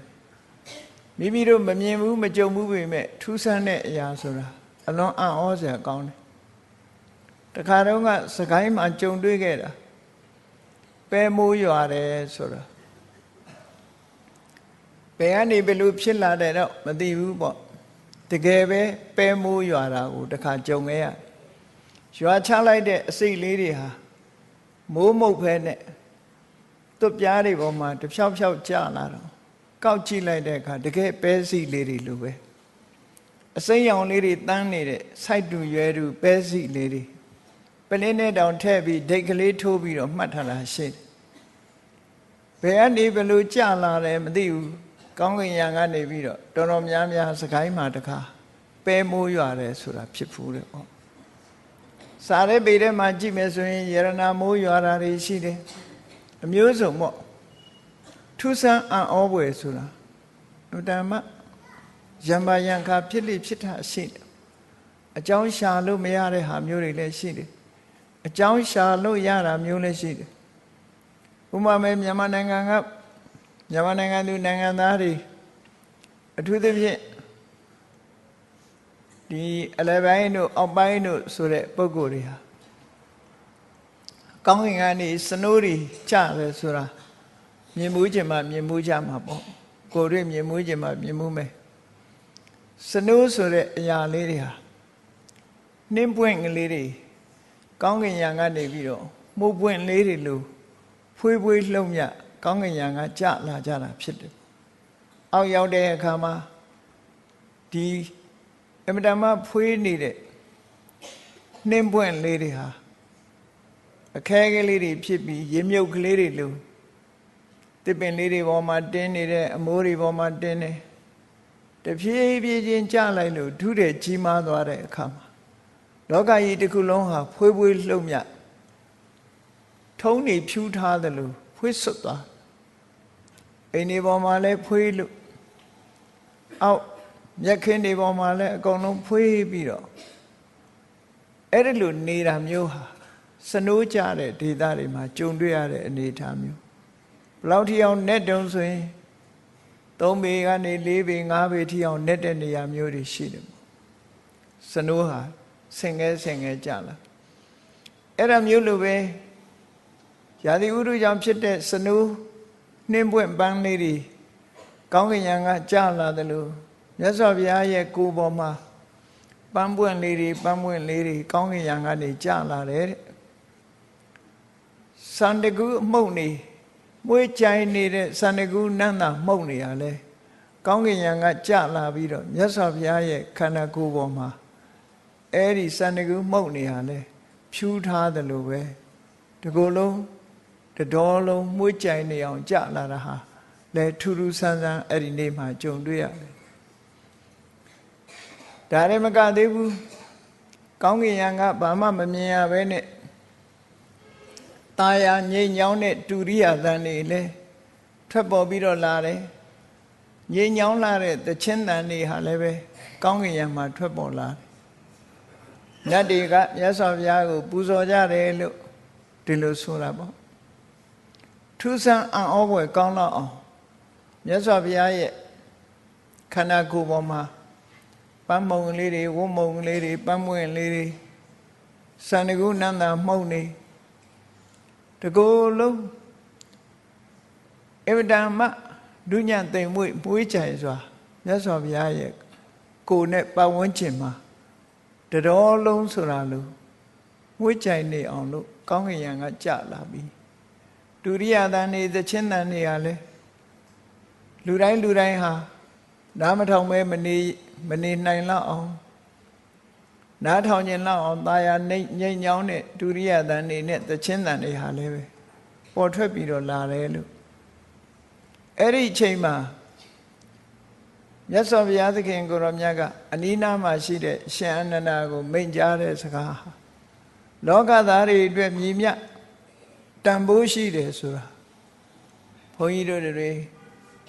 မိမိတို့မမြင်ဘူးမကြုံဘူးပေမဲ့ထူးဆန်းတဲ့အရာဆိုတာအလွန်အံ့ဩစရာကောင်းတယ်တခါတော့ကစကိုင်းမှာကြုံတွေ့ခဲ့တာပဲမိုးရွာတယ်ဆိုတာဘယ်ကနေဘယ်လိုဖြစ်လာတယ်တော့မသိဘူးပေါ့တကယ်ပဲမိုးရွာတာကိုတခါကြုံခဲ့ရရွာချလိုက်တဲ့အစိတ်လေးတွေဟာမိုးမုတ်ဖဲနဲ့သွပ်ပြားတွေပေါ်မှာတဖြောက်ဖြောက်ကျလာတော့ကောက်ကြည့်လိုက်တဲ့အခါတကယ်ပဲစီလေးတွေလိုပဲအစိမ်းရောင်လေးတွေတန်းနေတဲ့စိုက်တူရွယ်တူပဲစီလေးတွေပလင်းနဲ့တောင်ထည့်ပြီးဒိတ်ကလေးထိုးပြီးတော့မှတ်ထားတာရှိတယ်ဘယ်ကနေဘယ်လိုကြလာလဲမသိဘူး ကောင်းကင်ယံကနေပြီးတော့တော်တော်များများစကိုင်းမှာတခါပဲမိုးရွာတယ်ဆိုတာဖြစ်ဖူးတယ်ပေါ့စာရဲပေထဲမှာကြည့်မယ်ဆိုရင်ယရနာမိုးရွာတာတွေရှိတယ်အမျိုးစုံပေါ့ထူးဆန်းအံ့ဩဖွယ်ဆိုတာအတ္တမယံပါယံခါဖြစ်လိဖြစ်တာရှိတယ်အကြောင်းရှာလို့မရတဲ့ဟာမျိုးတွေလည်းရှိတယ်အကြောင်းရှာလို့ရတာမျိုးလည်းရှိတယ်ဥပမာမြန်မာနိုင်ငံကမြန်မာနိုင်ငံသူနိုင်ငံသားတွေအထူးသဖြင့်ဒီအလယ်ပိုင်းတို့အောက်ပိုင်းတို့ဆိုတဲ့ပုဂ္ဂိုလ်တွေဟာကောင်းကင်ကနေစနိုးတွေကျတယ်ဆိုတာမြင်မှုခြင်းမှမြင်မှုကြမှာပေါ့ကိုယ်တွေ့မြင်မှုခြင်းမှမြင်မှုမယ်စနိုးဆိုတဲ့အရာလေးတွေဟာနှင်းပွင့်ကလေးတွေကောင်းကင်ယံကနေပြီးတော့မှုပွင့်လေးတွေလို့ဖွေးဖွေးလှုပ်မြကောင်းကင်ယံကကြလာကြတာဖြစ်တယ်အောက်ရောက်တဲ့အခါမှာဒီအမတမဖွေးနေတဲ့နှင်းပွင့်လေးတွေဟာအခဲကလေးတွေဖြစ်ပြီးရေမြုပ်ကလေးတွေလို့တစ်ပင်လေးတွေပေါ်မှာတင်းနေတဲ့အမိုးတွေပေါ်မှာတင်းနေတဖြည်းဖြည်းချင်းကြလိုက်လို့ဓုတဲ့ကြီးမားသွားတဲ့အခါမှာလောကကြီးတစ်ခုလုံးဟာဖွေးဖွေးလှုပ်မြထုံးနေဖြူးထားသလိုဖွေးဆွတ်သွားအိမ်ဒီပေါ်မှာလည်းဖွေးလို့အောက်မြက်ခင်းဒီပေါ်မှာလည်းအကုန်လုံးဖွေးပြီးတော့အဲ့ဒီလိုနေတာမျိုးဟာစနိုးကြတဲ့ဒေသတွေမှာကြုံတွေ့ရတဲ့အနေအထားမျိုးဘလောက်ထိအောင်နဲ့တုံဆိုရင်3ပေကနေ4ပေ5ပေထိအောင်နဲ့တဲ့နေရာမျိုးတွေရှိတယ်စနိုးဟာဆင်ငဲကြလာအဲ့ဒါမျိုးလိုပဲရာသီဥတုကြောင့်ဖြစ်တဲ့စနိုးနှင်းပွင့်ပန်းလေးတွေကောင်းကင်ယံကကြလာတယ်လို့မြတ်စွာဘုရားရဲ့ကိုယ်ပေါ်မှာပန်းပွင့်လေးတွေကောင်းကင်ယံကနေကြလာတယ်တဲ့စန္ဒကူအမှုန့်နေမွေးကြိုင်နေတဲ့စန္ဒကူနန္တာမှုန့်နေရလဲကောင်းကင်ယံကကြလာပြီးတော့မြတ်စွာဘုရားရဲ့ခန္ဓာကိုယ်ပေါ်မှာအဲ့ဒီစန္ဒကူမှုန့်နေရလဲဖြူးထားတယ်လို့ပဲဒီကိုယ်လုံးတတော်လုံးမွေးကြိုင်နေအောင်ကြလာတာဟာလဲထူးထူးဆန်းဆန်းအဲ့ဒီနေ့မှာကြုံတွေ့ရတယ်ဒါလည်းမကသေးဘူးကောင်းကင်ယံကဘာမှမမြင်ရဘဲနဲ့ตาယာငြိမ်ညောင်းတဲ့တူရိယသံတွေလဲထွက်ပေါ်ပြီးတော့လာတယ်ငြိမ်ညောင်းလာတဲ့သချင်းသံတွေဟာလည်းပဲကောင်းကင်ယံမှာထွက်ပေါ်လာတယ်နတ်တွေကမြတ်စွာဘုရားကိုပူဇော်ကြတယ်လို့ဒီလိုဆိုတာပေါ့ထူးဆန်းအံ့ဩဖွယ်ကောင်းတော့အောင်မြတ်စွာဘုရားရဲ့ခန္ဓာကိုယ်ပေါ်မှာပန်းမုံလေးတွေဝုံမုံလေးတွေပန်းမွင့်လေးတွေစန္ဒကုနန္တာမှုန့်နေတကိုယ်လုံးအဝဒမ္မဒုညသိမ်မွေ့မွေးကြိုင်စွာမြတ်စွာဘုရားရဲ့ကိုယ်နဲ့ပတ်ဝန်းကျင်မှာတတော်လုံးဆိုတာလို့မွေးကြိုင်နေအောင်လို့ကောင်းကင်ယံကကြလာပြီဒုရိယသံနေသချင်းသံနေရလဲလူတိုင်းဟာနားမထောင်မဲမနေနိုင်လောက်အောင်နားထောင်ခြင်းလောက်အောင်ตาယာငြိမ်ညောင်းတဲ့ဒုရိယသံနေနဲ့သချင်းသံတွေဟာလည်းပဲပေါ်ထွက်ပြီးတော့လာတယ်လို့အဲ့ဒီအချိန်မှာမြတ်စွာဘုရားသခင်ကိုရောမြတ်ကအနီးနားမှာရှိတဲ့ရှင်အနန္ဒာကိုမိန့်ကြားတဲ့စကားလောကသားတွေအတွက်မြည်မြတ်တန်ဖိုးရှိတယ်ဆိုတာဘုန်းကြီးတို့တွေ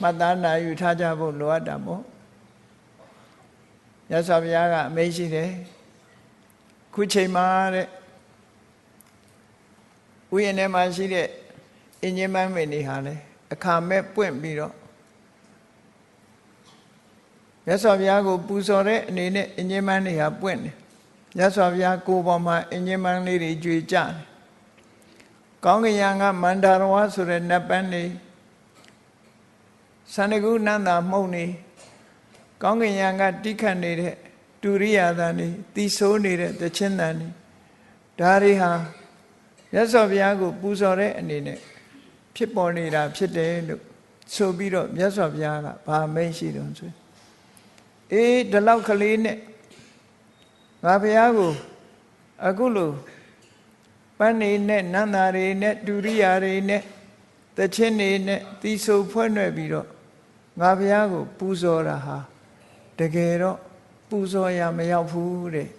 မှတ်သားနာယူထားကြဖို့လိုအပ်တာပေါ့မြတ်စွာဘုရားကအမိန့်ရှိတယ်ခုချိန်မှာတဲ့ဥယျာဉ်ထဲမှာရှိတဲ့အင်ဂျင်ပန်းမင်းတွေဟာလေအခါမဲ့ပွင့်ပြီးတော့မြတ်စွာဘုရားကိုပူဇော်တဲ့အနေနဲ့အင်ဂျင်ပန်းတွေဟာပွင့်တယ်မြတ်စွာဘုရားကိုယ်ပေါ်မှာအင်ဂျင်ပန်းလေးတွေကြွေကြတယ်ကောင်းကင်ယံကမန္တရဝဆိုတဲ့နတ်ပန်းတွေစန္ဒကုနန္တာမှုန့်နေကောင်းကင်ယံကတိခတ်နေတဲ့တူရိယသံတွေတီဆိုးနေတဲ့သချင်းသံတွေဒါတွေဟာမြတ်စွာဘုရားကိုပူဇော်တဲ့အနေနဲ့ဖြစ်ပေါ်နေတာဖြစ်တယ်လို့ဆိုပြီးတော့မြတ်စွာဘုရားကဗာမိတ်ရှိတုံးဆိုဒီလောက်ကလေးနဲ့ငါဘုရားကိုအခုလို့ပန်းနေနဲ့နန္တာတွေနဲ့တူရိယာတွေနဲ့သချင်းတွေနဲ့တီဆိုဖွဲ့နှဲ့ပြီးတော့င ငါဘုရားကိုပူဇော်တာဟာတကယ်တော့ပူဇော်ရမရောက်ဘူးတဲ့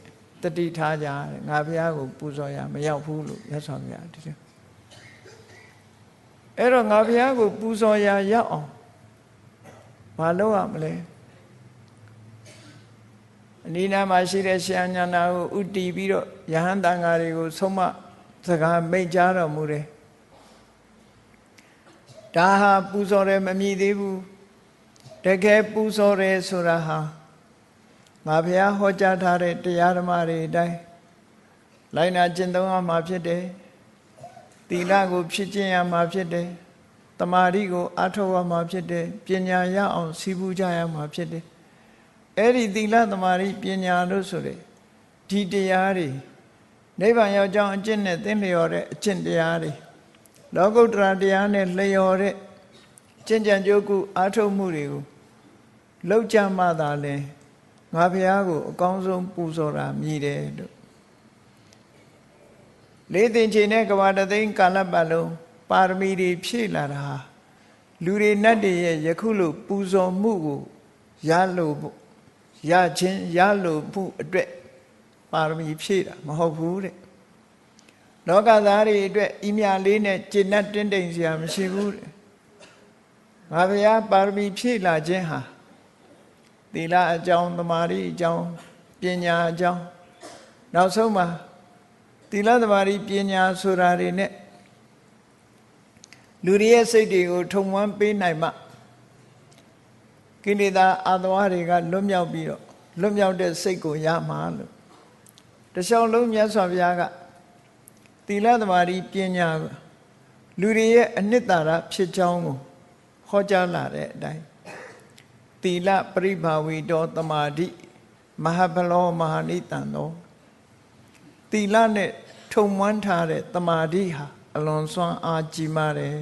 တတိထားကြတဲ့ငါဘုရားကိုပူဇော်ရမရောက်ဘူးလို့ရသော်ဗျာဒီလိုအဲ့တော့ငါဘုရားကိုပူဇော်ရရောက်အောင်ဘာလုပ်ရမလဲအနိနာမှာရှိတဲ့ရှင်ညာနာကိုဥတီပြီးတော့ယဟန်တန်ဃာတွေကိုဆုံးမစကားမိတ်ကြားတော်မူတယ်ဒါဟာပူဇော်တယ်မမြည်သေးဘူးတကယ်ပူဇော်တယ်ဆိုတာဟာငါဘုရားဟောကြားထားတဲ့တရားဓမ္မတွေအတိုင်းလိုက်နာကျင့်သုံးရမှာဖြစ်တယ်သီလကိုဖြစ်ကျင့်ရမှာဖြစ်တယ်တမာတိကိုအားထုတ်ရမှာဖြစ်တယ်ပညာရအောင်စီးပူးကြရမှာဖြစ်တယ်အဲ့ဒီသီလတမာတိပညာလို့ဆိုတဲ့ဒီတရားတွေနိဗ္ဗာန်ရောက်ကြောင်းအကျင့်နဲ့သင်လျော်တဲ့အကျင့်တရားတွေလောကုတ္တရာတရားနဲ့လျော်တဲ့ကျင့်ကြံကြိုးကုအားထုတ်မှုတွေကိုလောက်ကြမှသာလဲငါဘုရားကိုအကောင်းဆုံးပူဇော်တာမြည်တယ်လို့လေးသိင်ချိန်နဲ့ကဘာတသိန်းကာလပတ်လုံးပါရမီတွေဖြည့်လာတာလူတွေနတ်တွေရဲ့ယခုလိုပူဇော်မှုကိုရလို့ရခြင်းရလို့မှုအတွက်ပါရမီဖြည့်တာမဟုတ်ဘူးတဲ့လောကသားတွေအတွက်ဤမြလေးနဲ့ကျင့်တတ်တင်းတိမ်စရာမရှိဘူးတဲ့ငါဘုရားပါရမီဖြည့်လာခြင်းဟာသီလအကြောင်းသမာဓိအကြောင်းပညာအကြောင်းနောက်ဆုံးမှာသီလသမာဓိပညာဆိုတာတွေနဲ့လူတွေရဲ့စိတ်တွေကိုထုံဝန်းပေးနိုင်မှကိလေသာအာသဝတွေကလွတ်မြောက်ပြီးတော့လွတ်မြောက်တဲ့စိတ်ကိုရမှာလို့တခြားလုံးမြတ်စွာဘုရားကသီလသမာဓိပညာလူတွေရဲ့အနှစ်သာရဖြစ်ကြောင်းကိုဟောကြားလာတဲ့အတိုင်းသီလပရိဘာဝီတောသမာဓိမဟာဘလောမဟာနိတံသောသီလနဲ့ထုံမွမ်းထားတဲ့သမာဓိဟာအလွန်စွမ်းအားကြီးမားတယ်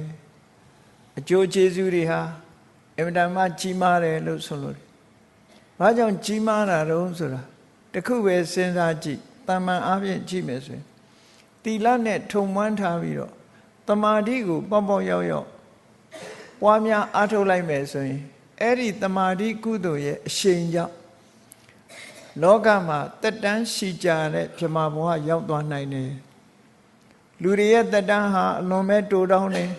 အကျိုးကျေးဇူးတွေဟာအင်မတန်မှကြီးမားတယ်လို့ဆိုလို့ဘာကြောင့်ကြီးမားတာတုံးဆိုတာတခုပဲစဉ်းစားကြည့်တမန်အားဖြင့်ကြည့်မယ်ဆိုရင်သီလနဲ့ထုံမွမ်းထားပြီးတော့သမာဓိကိုပေါ့ပေါ့ရောက်ရောက်ပွားများအားထုတ်လိုက်မယ်ဆိုရင်အဲ့ဒီသမာဓိကုသိုလ်ရဲ့အရှိန်ကြောင့်လောကမှာတက်တန်းရှိကြတဲ့ဗြဟ္မာဘဝရောက်သွားနိုင်တယ်လူတွေရဲ့တက်တန်းဟာအလွန်ပဲတိုးတောင်းတယ်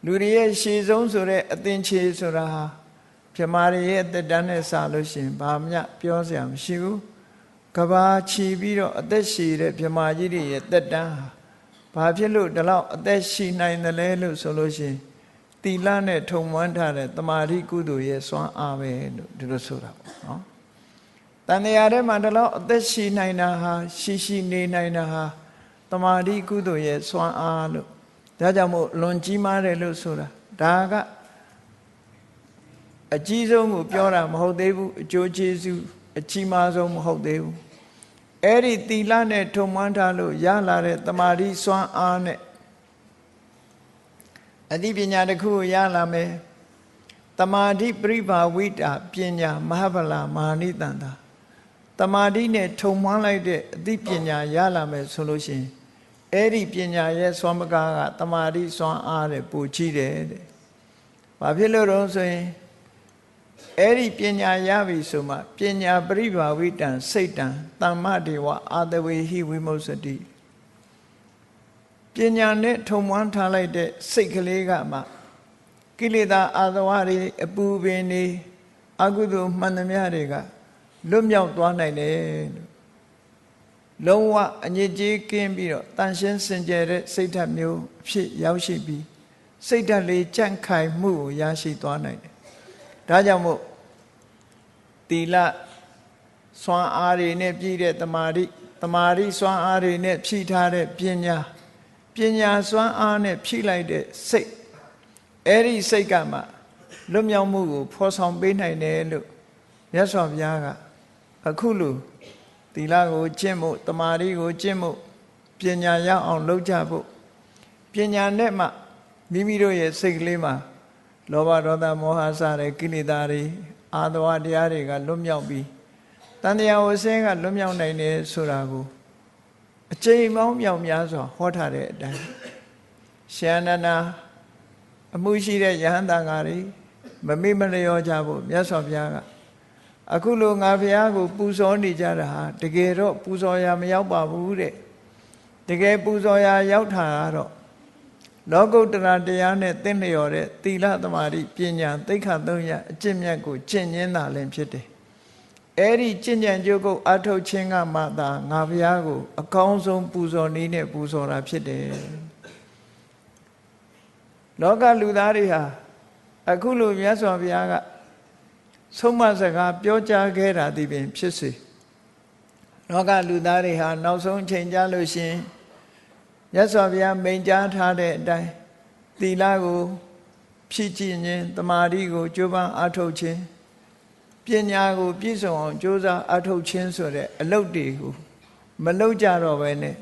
လူတွေရဲ့ရှည်ဆုံးဆိုတဲ့အသင်္ချေဆိုတာဟာဗြဟ္မာတွေရဲ့တက်တန်းနဲ့စလို့ရှိရင်ဘာမှပြောစရာမရှိဘူးကဘာချီပြီးတော့အသက်ရှည်တဲ့ဗြဟ္မာကြီးတွေရဲ့တက်တန်းဟာဘာဖြစ်လို့ဒီလောက်အသက်ရှည်နိုင်တယ်လဲလို့ဆိုလို့ရှိရင်သီလနဲ့ထုံမွမ်းထားတဲ့တမာတိကုသိုလ်ရဲ့စွမ်းအားပဲလို့ဒီလိုဆိုတာပေါ့နော်တန်တရားထဲမှာဒီလောက်အသက်ရှည်နိုင်တာဟာရှိနေနိုင်တာဟာတမာတိကုသိုလ်ရဲ့စွမ်းအားလို့ဒါကြောင့်မို့လွန်ကြီးမားတယ်လို့ဆိုတာဒါကအကြီးဆုံးကိုပြောတာမဟုတ်သေးဘူးအကျိုးကျေးဇူးအကြီးမားဆုံးမဟုတ်သေးဘူးအဲ့ဒီသီလနဲ့ထုံမွမ်းထားလို့ရလာတဲ့တမာတိစွမ်းအားနဲ့အသိပညာတစ်ခုရလာမယ်တမာတိပရိဘာဝိတာပညာမဟာဗလာမဟာနိတန္တာတမာတိနဲ့ထုံမွမ်းလိုက်တဲ့အသိပညာရလာမယ်ဆိုလို့ရှိရင်အဲ့ဒီပညာရဲ့စွမ်းပကားကတမာတိစွမ်းအားတဲ့ပိုကြီးတယ်တဲ့။ဘာဖြစ်လို့တော့ဆိုရင်အဲ့ဒီပညာရပြီဆိုမှပညာပရိဘာဝိတံစိတ်တံသမ္မဒေဝအာတဝေဟိဝိမုစ္စတိပညာနဲ့ထုံမွမ်းထားလိုက်တဲ့စိတ်ကလေးကမှကိလေသာအာသဝတွေအပူပင်တွေအကုသိုလ်မှန်သမျှတွေကလွတ်မြောက်သွားနိုင်တယ်လုံးဝအညစ်အကြေးကင်းပြီးတော့တန်ရှင်းစင်ကြယ်တဲ့စိတ်ဓာတ်မျိုးအဖြစ်ရောက်ရှိပြီးစိတ်ဓာတ်လေးကြန့်ခိုင်မှုကိုရရှိသွားနိုင်တယ်ဒါကြောင့်မို့သီလစွမ်းအားတွေနဲ့ပြည့်တဲ့တမာတိစွမ်းအားတွေနဲ့ဖြည့်ထားတဲ့ပညာစွမ်းအားနဲ့ဖြည့်လိုက်တဲ့စိတ်အဲ့ဒီစိတ်ကမှလွတ်မြောက်မှုကိုဖော်ဆောင်ပေးနိုင်တယ်လို့မြတ်စွာဘုရားကအခုလိုသီလကိုကျင့်ဖို့တမာတိကိုကျင့်ဖို့ပညာရအောင်လုပ်ကြဖို့ပညာနဲ့မှမိမိတို့ရဲ့စိတ်ကလေးမှာလောဘဒေါသမောဟစတဲ့ကိလေသာတွေအာသဝတရားတွေကလွတ်မြောက်ပြီးတန်တရားဝဆင်းကလွတ်မြောက်နိုင်တယ်ဆိုတာကိုအကျဉ်းပေါင်းမြောက်များစွာဟောထားတဲ့အတိုင်းရှင်အနန္ဒာအမှုရှိတဲ့ယဟန်တန်ဃာတွေ မမိမလျောကြဖို့မြတ်စွာဘုရားကအခုလိုငါဘုရားကိုပူဇော်နေကြတာဟာတကယ်တော့ပူဇော်ရာမရောက်ပါဘူးတဲ့တကယ်ပူဇော်ရာရောက်တာကတော့လောကုတ္တရာတရားနဲ့သင်လျော်တဲ့သီလသမာဓိပညာသိက္ခာသုံးရအကျင့်မြတ်ကိုကျင့်ရင်းတာလည်းဖြစ်တယ်အဲ့ဒီကျင့်ကြံကြိုးကုပ်အထုတ်ခြင်းကမှသာငါဘုရားကိုအကောင်းဆုံးပူဇော်နည်းနဲ့ပူဇော်တာဖြစ်တယ်လောကလူသားတွေဟာအခုလိုမြတ်စွာဘုရားကဆုံးမစကားပြောကြားခဲ့တာဒီပင်ဖြစ်စေလောကလူသားတွေဟာနောက်ဆုံးချိန်ကြလို့ရှင်မြတ်စွာဘုရားမိန့်ကြားထားတဲ့အတိုင်းသီလကိုဖြည့်ကျင့်ခြင်းတမာတိကိုကြိုးပမ်းအားထုတ်ခြင်းပညာကိုပြည့်စုံအောင်ကြိုးစားအားထုတ်ခြင်းဆိုတဲ့အလုပ်တွေကိုမလုပ်ကြတော့ဘဲနဲ့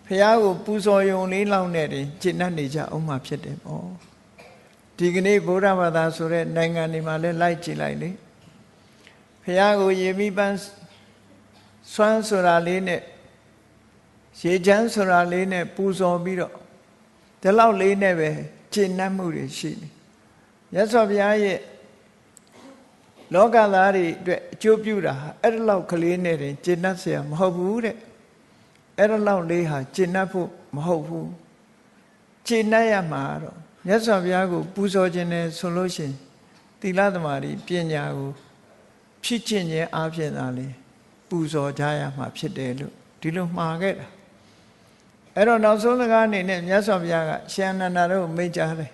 ဘုရားကိုပူဇော်ယုံလေးလောက်နဲ့တင်ကျင့်တတ်နေကြအောင်မှဖြစ်တယ်ပေါ့ဒီကနေ့ဗုဒ္ဓဘာသာဆိုတဲ့နိုင်ငံတွေမှာလည်းလိုက်ကြည့်လိုက်လေဘုရားကိုရေမိပန်းစွမ်းဆိုတာလေးနဲ့ရေချမ်းဆိုတာလေးနဲ့ပူဇော်ပြီးတော့ဒီလောက်လေးနဲ့ပဲကျင့်တတ်မှုတွေရှိတယ်မြတ်စွာဘုရားရဲ့လောကသားတွေအတွက်အကျိုးပြုတာအဲ့ဒါလောက်ကလေးနဲ့တင်ကျင့်တတ်เสียမဟုတ်ဘူးတဲ့အဲ့ဒါလောက်လေးဟာကျင့်တတ်ဖို့မဟုတ်ဘူးကျင့်တတ်ရမှာတော့မြတ်စွာဘုရားကိုပူဇော်ခြင်းနဲ့ဆိုလို့ရှိရင်သီလသမာဓိပညာကိုဖြည့်ကျင့်ခြင်းအပြင်သာလေပူဇော်ကြရမှာဖြစ်တယ်လို့ဒီလိုမှားခဲ့တာအဲ့တော့နောက်ဆုံးစကားအနေနဲ့မြတ်စွာဘုရားကရှင်အနန္ဒာတို့မိန့်ကြားတယ်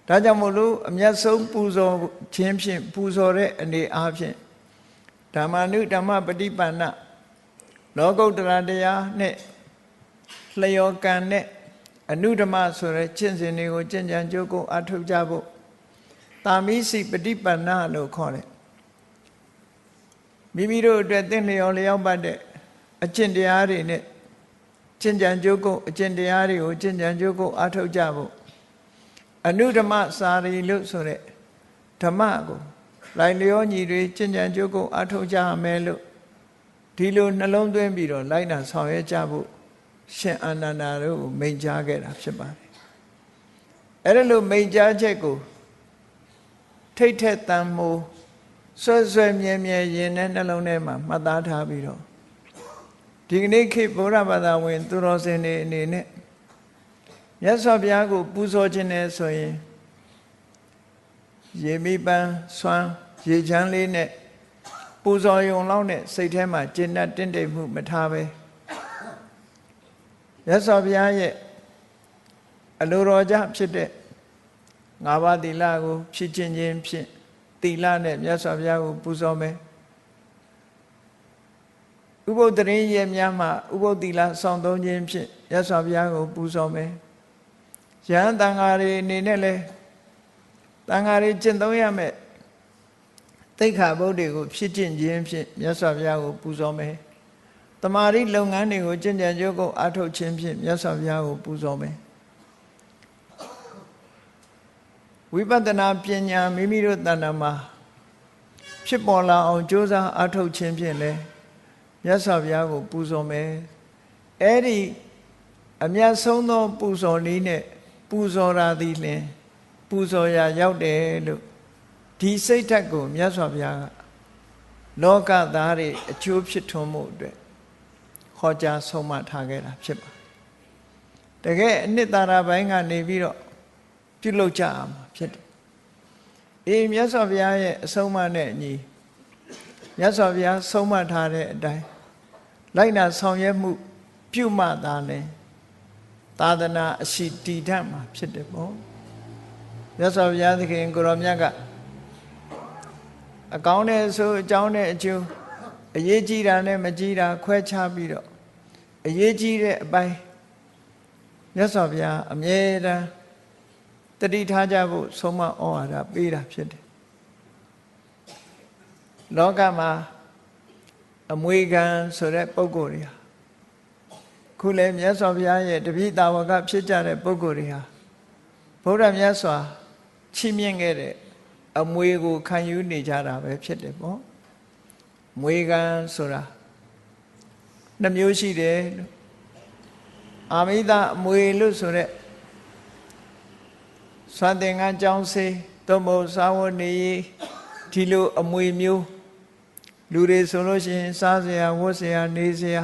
ဒါကြောင့်မို့လို့အမျက်ဆုံးပူဇော်ခြင်းဖြင့်ပူဇော်တဲ့အနေအားဖြင့်ဓမ္မနုဓမ္မပฏิပန္နလောကုတ္တရာတရားနဲ့လျော်ကံနဲ့အနုဓမ္မဆိုတဲ့ကျင့်စဉ်တွေကိုကျင့်ကြံကြိုးကုပ်အထောက်ကြဖို့တာမိစီပฏิပန္နလို့ခေါ်တယ်မိမိတို့အတွက်သင်လျော်လျောက်ပတ်တဲ့အကျင့်တရားတွေနဲ့ကျင့်ကြံကြိုးကုပ်အကျင့်တရားတွေကိုကျင့်ကြံကြိုးကုပ်အထောက်ကြဖို့အနုဓမ္မစာရီလို့ဆိုတဲ့ဓမ္မကိုလိုက်လျောညီတွေကျင့်ကြံကြိုးကုပ်အထောက်ကြမယ်လို့ဒီလိုနှလုံးသွင်းပြီးတော့လိုက်နာဆောင်ရွက်ကြဖို့ရှင်အာနန္ဒာတို့ကိုမိန့်ကြားခဲ့တာဖြစ်ပါတယ်အဲ့ဒါလို့မိန့်ကြားချက်ကိုထိတ်ထက်တန်မိုးဆွဲဆွဲမြဲမြဲရင်နဲ့နှလုံးထဲမှာမှတ်သားထားပြီးတော့ဒီကနေ့ခေတ်ဗုဒ္ဓဘာသာဝင်သူတော်စင်တွေအနေနဲ့မြတ်စွာဘုရားကိုပူဇော်ခြင်းနဲ့ဆိုရင်ရေမိပန်းစွမ်းရေချမ်းလေးနဲ့ပူဇော်ယုံလောက်နဲ့စိတ်ထဲမှာကျင့်တတ်တင့်တယ်မှုမထားပဲမြတ်စွာဘုရားရဲ့အလိုတော်ကြဖြစ်တဲ့၅ပါးသီလကိုဖြည့်ကျင့်ခြင်းဖြင့်သီလနဲ့မြတ်စွာဘုရားကိုပူဇော်မယ်ဥပုသ္တရင်ရဲ့များမှာဥပုသ္တိလဆောင်သုံးခြင်းဖြင့်မြတ်စွာဘုရားကိုပူဇော်မယ်ယဟန်တန်ဃာတွေအနေနဲ့လဲတန်ဃာတွေကျင့်သုံးရမယ်သိက္ခာပုဒ်တွေကိုဖြည့်ကျင့်ခြင်းဖြင့်မြတ်စွာဘုရားကိုပူဇော်မယ်တမာရီလုပ်ငန်းတွေကိုကျင့်ကြံကြိုးကုပ်အားထုတ်ခြင်းဖြင့်မြတ်စွာဘုရားကိုပူဇော်မယ်ဝိပဿနာပညာမိမိတို့တဏ္ဍာမှာဖြစ်ပေါ်လာအောင်ကြိုးစားအားထုတ်ခြင်းဖြင့်လဲမြတ်စွာဘုရားကိုပူဇော်မယ်အဲ့ဒီအမြတ်ဆုံးသောပူဇော်နည်းနဲ့ပူဇော်ရာသည်လျှင်ပူဇော်ရာရောက်တယ်လို့ဒီစိတ်ဓာတ်ကိုမြတ်စွာဘုရားကလောကသားတွေအကျိုးဖြစ်ထွန်းမှုအတွက်ဟောကြားဆုံးမထားခဲ့တာဖြစ်ပါတယ်တကယ်အနှစ်သာရပိုင်းကနေပြီးတော့ပြုလုပ်ကြအောင်ဖြစ်တယ်အေးမြတ်စွာဘုရားရဲ့အဆုံးအမနဲ့အညီမြတ်စွာဘုရားဆုံးမထားတဲ့အတိုင်းလိုက်နာဆောင်ရွက်မှုပြုမှသာလဲသာသနာအရှိတည်တတ်မှာဖြစ်တယ်ပေါ့မြတ်စွာဘုရားသခင်ကိုရောမြတ်ကအကောင်းတဲ့ဆိုအကြောင်းနဲ့အကျိုးအရေးကြီးတာနဲ့မကြီးတာခွဲခြားပြီးတော့အရေးကြီးတဲ့အပိုင်းမြတ်စွာဘုရားအမြဲတမ်းတတိထားကြဖို့ဆုံးမဩဝါဒပေးတာဖြစ်တယ်လောကမှာအမွေခံဆိုတဲ့ပုဂ္ဂိုလ်တွေဟာခုလည်းမြတ်စွာဘုရားရဲ့တပည့်တာဝကဖြစ်ကြတဲ့ပုဂ္ဂိုလ်တွေဟာဗုဒ္ဓမြတ်စွာချီးမြှင့်ခဲ့တဲ့အမွေကိုခံယူနေကြတာပဲဖြစ်တယ်ပေါ့မွေခံဆိုတာနှမျိုးရှိတယ်လို့အာမိတအမွေလို့ဆိုတဲ့စွမ်းသင်္ကန်းကျောင်းစေး သို့မဟုတ်စားဝတ်နေရေးဒီလိုအမွေမျိုးလူတွေဆိုလို့ရှိရင်စားစရာဝတ်စရာနေစရာ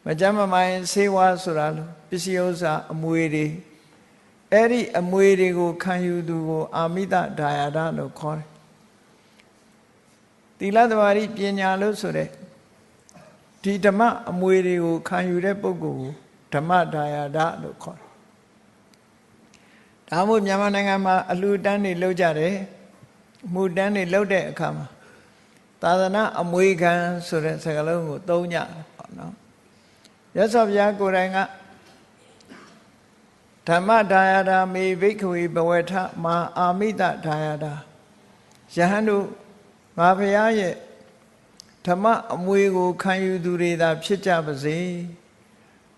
မကြမ်းမမိုင်းဆေးဝါးဆိုတာလို့ပစ္စည်းဥစ္စာအမွေတွေအဲ့ဒီအမွေတွေကိုခံယူသူကိုအာမိတဒါယဒလို့ခေါ်တယ်သီလသမာဓိပညာလို့ဆိုတဲ့ဒီဓမ္မအမွေတွေကိုခံယူတဲ့ပုဂ္ဂိုလ်ကိုဓမ္မဒါယဒလို့ခေါ်တယ်ဒါမို့မြန်မာနိုင်ငံမှာအလှူတန်းတွေလုပ်ကြတယ်အမှုတန်းတွေလုပ်တဲ့အခါမှာသာသနာအမွေခံဆိုတဲ့စကားလုံးကိုသုံးကြတယ်ပေါ့နော်ရသော်ဘုရားကိုယ်တိုင်ကဓမ္မဒါယဒမေဘိက္ခဝေဘဝထမာအာမိတဒါယဒယဟန်တို့ငါဘုရားရဲ့ဓမ္မအမွေကိုခံယူသူတွေသာဖြစ်ကြပါစေ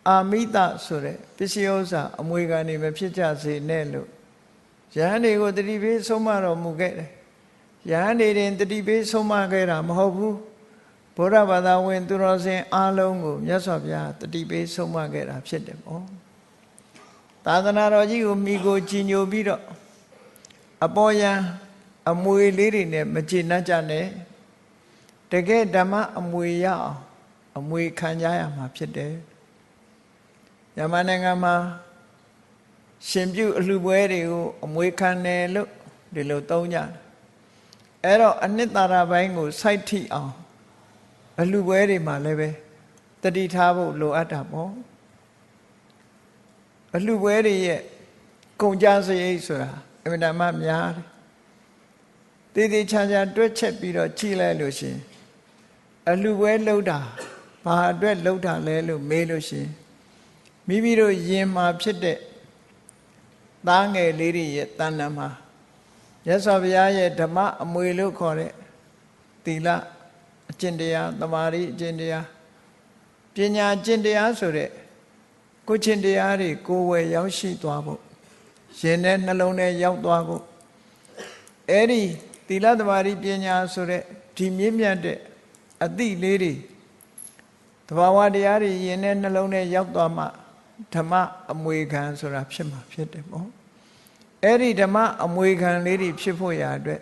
အာမိတဆိုတဲ့ပစ္စည်းဥစ္စာအမွေခံတွေမဖြစ်ကြစေနဲ့လို့ယဟန်တွေကိုတတိပေးဆုံးမတော်မူခဲ့တယ်ယဟန်တွေတင်တတိပေးဆုံးမခဲ့တာမဟုတ်ဘူးဗုဒ္ဓဘာသာဝင်သူတော်စင်အားလုံးကိုမြတ်စွာဘုရားတတိပေးဆုံးမခဲ့တာဖြစ်တယ်ပေါ့သာသနာတော်ကြီးကိုမိကိုကြည်ညိုပြီးတော့အပေါ်ယံအမွေလေးတွေနဲ့မကျေနပ်ကြနဲ့တကယ်ဓမ္မအမွေရအောင်အမွေခံကြရမှာဖြစ်တယ်မြန်မာနိုင်ငံမှာရှင်ပြုအလှပွဲတွေကိုအမွေခံတယ်လို့ဒီလိုသုံးကြတယ်အဲ့တော့အနှစ်သာရပိုင်းကိုစိုက်ထိအောင်အလှပွဲတွေမှာလည်းပဲတတိထားဖို့လိုအပ်တာပေါ့အလှပွဲတွေရဲ့ကုန်ကြစရိတ်ဆိုတာအမှန်တမ်းများတယ်တည်တည်ချာချာတွက်ချက်ပြီးတော့ကြည့်လိုက်လို့ရှိရင်အလှပွဲလှုပ်တာဘာအတွက်လှုပ်တာလဲလို့မေးလို့ရှိရင်မိမိတို့ယင်မှာဖြစ်တဲ့သားငယ်လေးတွေရဲ့တဏ္ဍာမှာမြတ်စွာဘုရားရဲ့ဓမ္မအမွေလို့ခေါ်တဲ့သီလအကျင့်တရားသမာဓိအကျင့်တရားပညာအကျင့်တရားဆိုတဲ့ကိုယ်ချင်းတရားတွေကိုယ်ဝယ်ရောက်ရှိသွားဖို့ရင်နဲ့နှလုံးထဲရောက်သွားဖို့အဲ့ဒီသီလသမာဓိပညာဆိုတဲ့ဒီမြင့်မြတ်တဲ့အသည့်လေးတွေသဘာဝတရားတွေရင်နဲ့နှလုံးထဲရောက်သွားမှဓမ္မအမွေခံဆိုတာဖြစ်မှာဖြစ်တယ်ပေါ့အဲ့ဒီဓမ္မအမွေခံလေးတွေဖြစ်ဖို့ရာအတွက်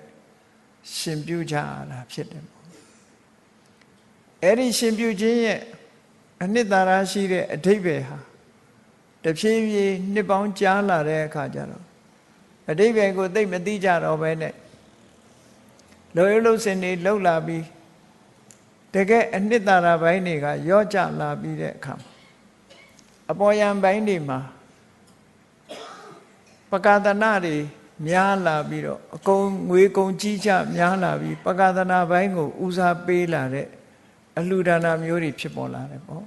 ရှင်ပြုကြရတာဖြစ်တယ်ပေါ့အဲ့ဒီရှင်ပြုခြင်းရဲ့အနှစ်သာရရှိတဲ့အဓိပ္ပာယ်ဟာတဖြည်းဖြည်းနှစ်ပေါင်းကြာလာတဲ့အခါကျတော့အဓိပ္ပာယ်ကိုသိမသိကြတော့ပဲနဲ့လောရုပ်လုံးစင်တွေလှုပ်လာပြီးတကယ်အနှစ်သာရပိုင်းတွေကရော့ကျလာပြီးတဲ့အခါအပေါ်ယံပိုင်းတွေမှာပကာသနာတွေများလာပြီးတော့အကုန်ငွေကုန်ကြီးကြများလာပြီးပကာသနာပိုင်းကိုဦးစားပေးလာတဲ့အလှူဒါနမျိုးတွေဖြစ်ပေါ်လာတယ်ပေါ့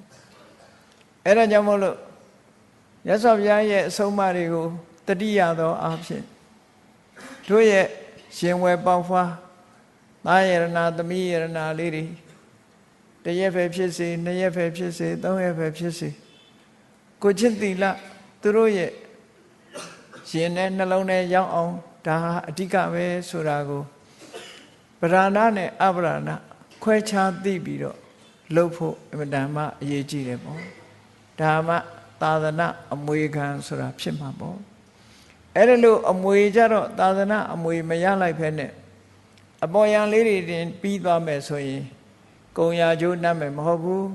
အဲ့ဒါကြောင့်မို့လို့ရသော်ဘုရားရဲ့အဆုံးအမတွေကိုတတိယသောအားဖြင့်တို့ရဲ့ရှင်ဝယ်ပေါက်ဖွားသားယရဏသမီးယရဏလေးတွေတရက်ပဲဖြစ်စေနှစ်ရက်ပဲဖြစ်စေသုံးရက်ပဲဖြစ်စေကိုချင်းသီလသူတို့ရဲ့ရှင်နဲ့နှလုံးထဲရောက်အောင်ဒါဟာအဓိကပဲဆိုတာကိုဗရဏနဲ့အဗရဏခွဲခြားသိပြီးတော့လှုပ်ဖို့အမှန်တမ်းအရေးကြီးတယ်ပေါ့ဒါမှသာသနာအမွေခံဆိုတာဖြစ်မှာပေါ့အဲ့ဒါလို့အမွေကြတော့သာသနာအမွေမရလိုက်ဖဲနဲ့အပေါ်ယံလေးတွေတင်ပြီးသွားမယ်ဆိုရင်ကုံရာကျိုးနှံ့မယ်မဟုတ်ဘူး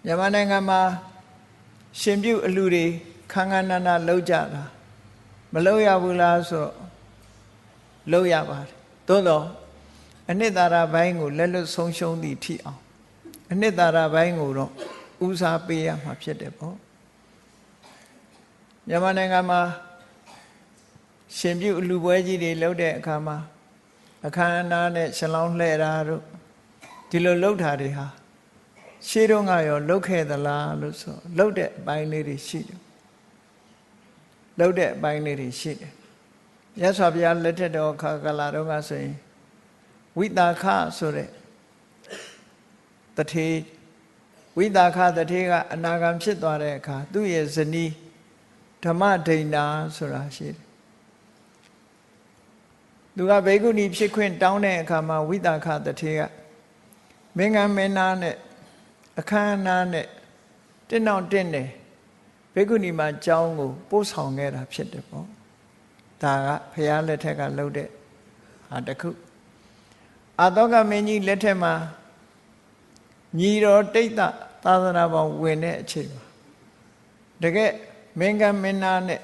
မြန်မာနိုင်ငံမှာရှင်ပြုအလှတွေခန်းခန်းနာနာလောက်ကြတာမလောက်ရဘူးလားဆိုတော့လောက်ရပါတယ်သို့တော့အနှစ်သာရဘိုင်းကိုလက်လွတ်ဆုံးရှုံးသည့်ထိအောင်အနှစ်သာရဘိုင်းကိုတော့ဦးစားပေးရမှာဖြစ်တယ်ပေါ့မြန်မာနိုင်ငံမှာရှင်ပြုအလှပွဲကြီးတွေလုပ်တဲ့အခါမှာအခမ်းအနားနဲ့ရှလောင်းလှဲ့တာတို့ဒီလိုလုပ်တာတွေဟာရှေးတုန်းကရောလုပ်ခဲ့သလားလို့ဆိုလုပ်တဲ့အပိုင်းလေးတွေရှိတယ်လုပ်တဲ့အပိုင်းလေးတွေရှိတယ်မြတ်စွာဘုရားလက်ထက်တော်ခါကာလတော်ကဆိုရင်ဝိတာခဆိုတဲ့တထေဝိတာခတထေကအနာဂံဖြစ်သွားတဲ့အခါသူ့ရဲ့ဇနီးဓမ္မဒိဏ္ဍာဆိုတာရှိတယ်သူကဘေကုဏီဖြစ်ခွင့်တောင်းတဲ့အခါမှာဝိတာခတထေကမင်းကမင်းသားနဲ့အခမ်းအနားနဲ့တင့်တယ်ဘေကုဏီမှာကျောင်းကိုပို့ဆောင်ခဲ့တာဖြစ်တယ်ပေါ့ ဒါကဘုရားလက်ထက်ကလှုပ်တဲ့ဟာတစ်ခုအာသောကမင်းကြီးလက်ထက်မှာညီတော်တိတ်တသာသနာပေါင်းဝင်တဲ့အချိန်မှာတကယ်မင်းကမင်းနာနဲ့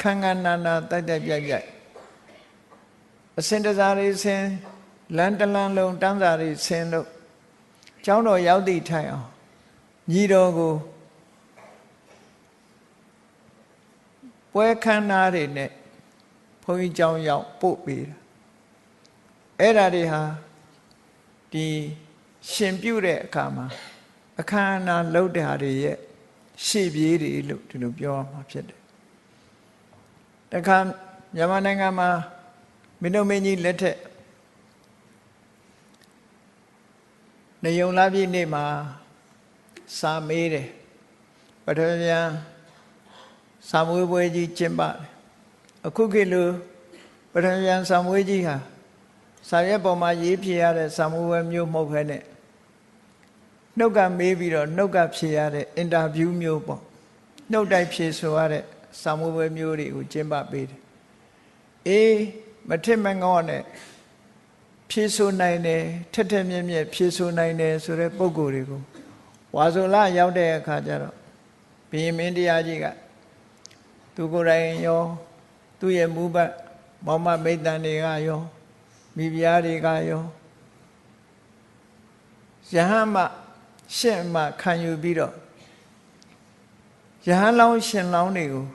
ခန်းခန်းနာနာတိုက်တိုက်ပြိုက်ပြိုက်အစင်တစားလေးဆင်းလမ်းတလန်းလုံးတန်းစာလေးဆင်းလို့ကျောင်းတော်ရောက်သည့်ထိုင်အောင်ညီတော်ကိုပွဲခန်းနာတွေနဲ့ဘုန်းကြီးကျောင်းရောက်ပို့ပေးတာအဲ့ဒါတွေဟာဒီရှင်ပြုတဲ့အခါမှာအခမ်းအနားလုပ်တဲ့ဟာတွေရဲ့ရှေ့ပြေးတွေလို့ဒီလိုပြောမှာဖြစ်တယ်တခါမြန်မာနိုင်ငံမှာမင်းတို့မင်းကြီးလက်ထက်နေုံလာပြည့်နေ့မှာစာမေးတယ်ပထမပြန်စာမွေးပွဲကြီးကျင်းပတယ်အခုခေတ်လိုပထမပြန်စာမွေးကြီးဟာစာရွက်ပေါ်မှာရေးဖြေရတဲ့စာမွေးပွဲမျိုးမဟုတ်ဘဲနဲ့နှုတ်ကမေးပြီးတော့နှုတ်ကဖြေရတဲ့အင်တာဗျူးမျိုးပေါ့နှုတ်တိုက်ဖြေဆိုရတဲ့စာမွေးပွဲမျိုးတွေကိုကျင်းပပေးတယ်အေးမထစ်မငေါ့နဲ့ဖြေဆိုနိုင်တယ်ထက်ထက်မြက်မြက်ဖြေဆိုနိုင်တယ်ဆိုတဲ့ပုံကိုယ်တွေကိုဝါဆိုလရောက်တဲ့အခါကျတော့ဘုရင်မင်းတရားကြီးကသူကိုယ်တိုင်ရောသူ့ရဲ့မူပတ်မောင်မမိတ်တန်တွေကရောမိဖုရားတွေကရောယဟန်မှရှင့်မှခံယူပြီးတော့ယဟန်လောင်းရှင်လောင်းတွေကို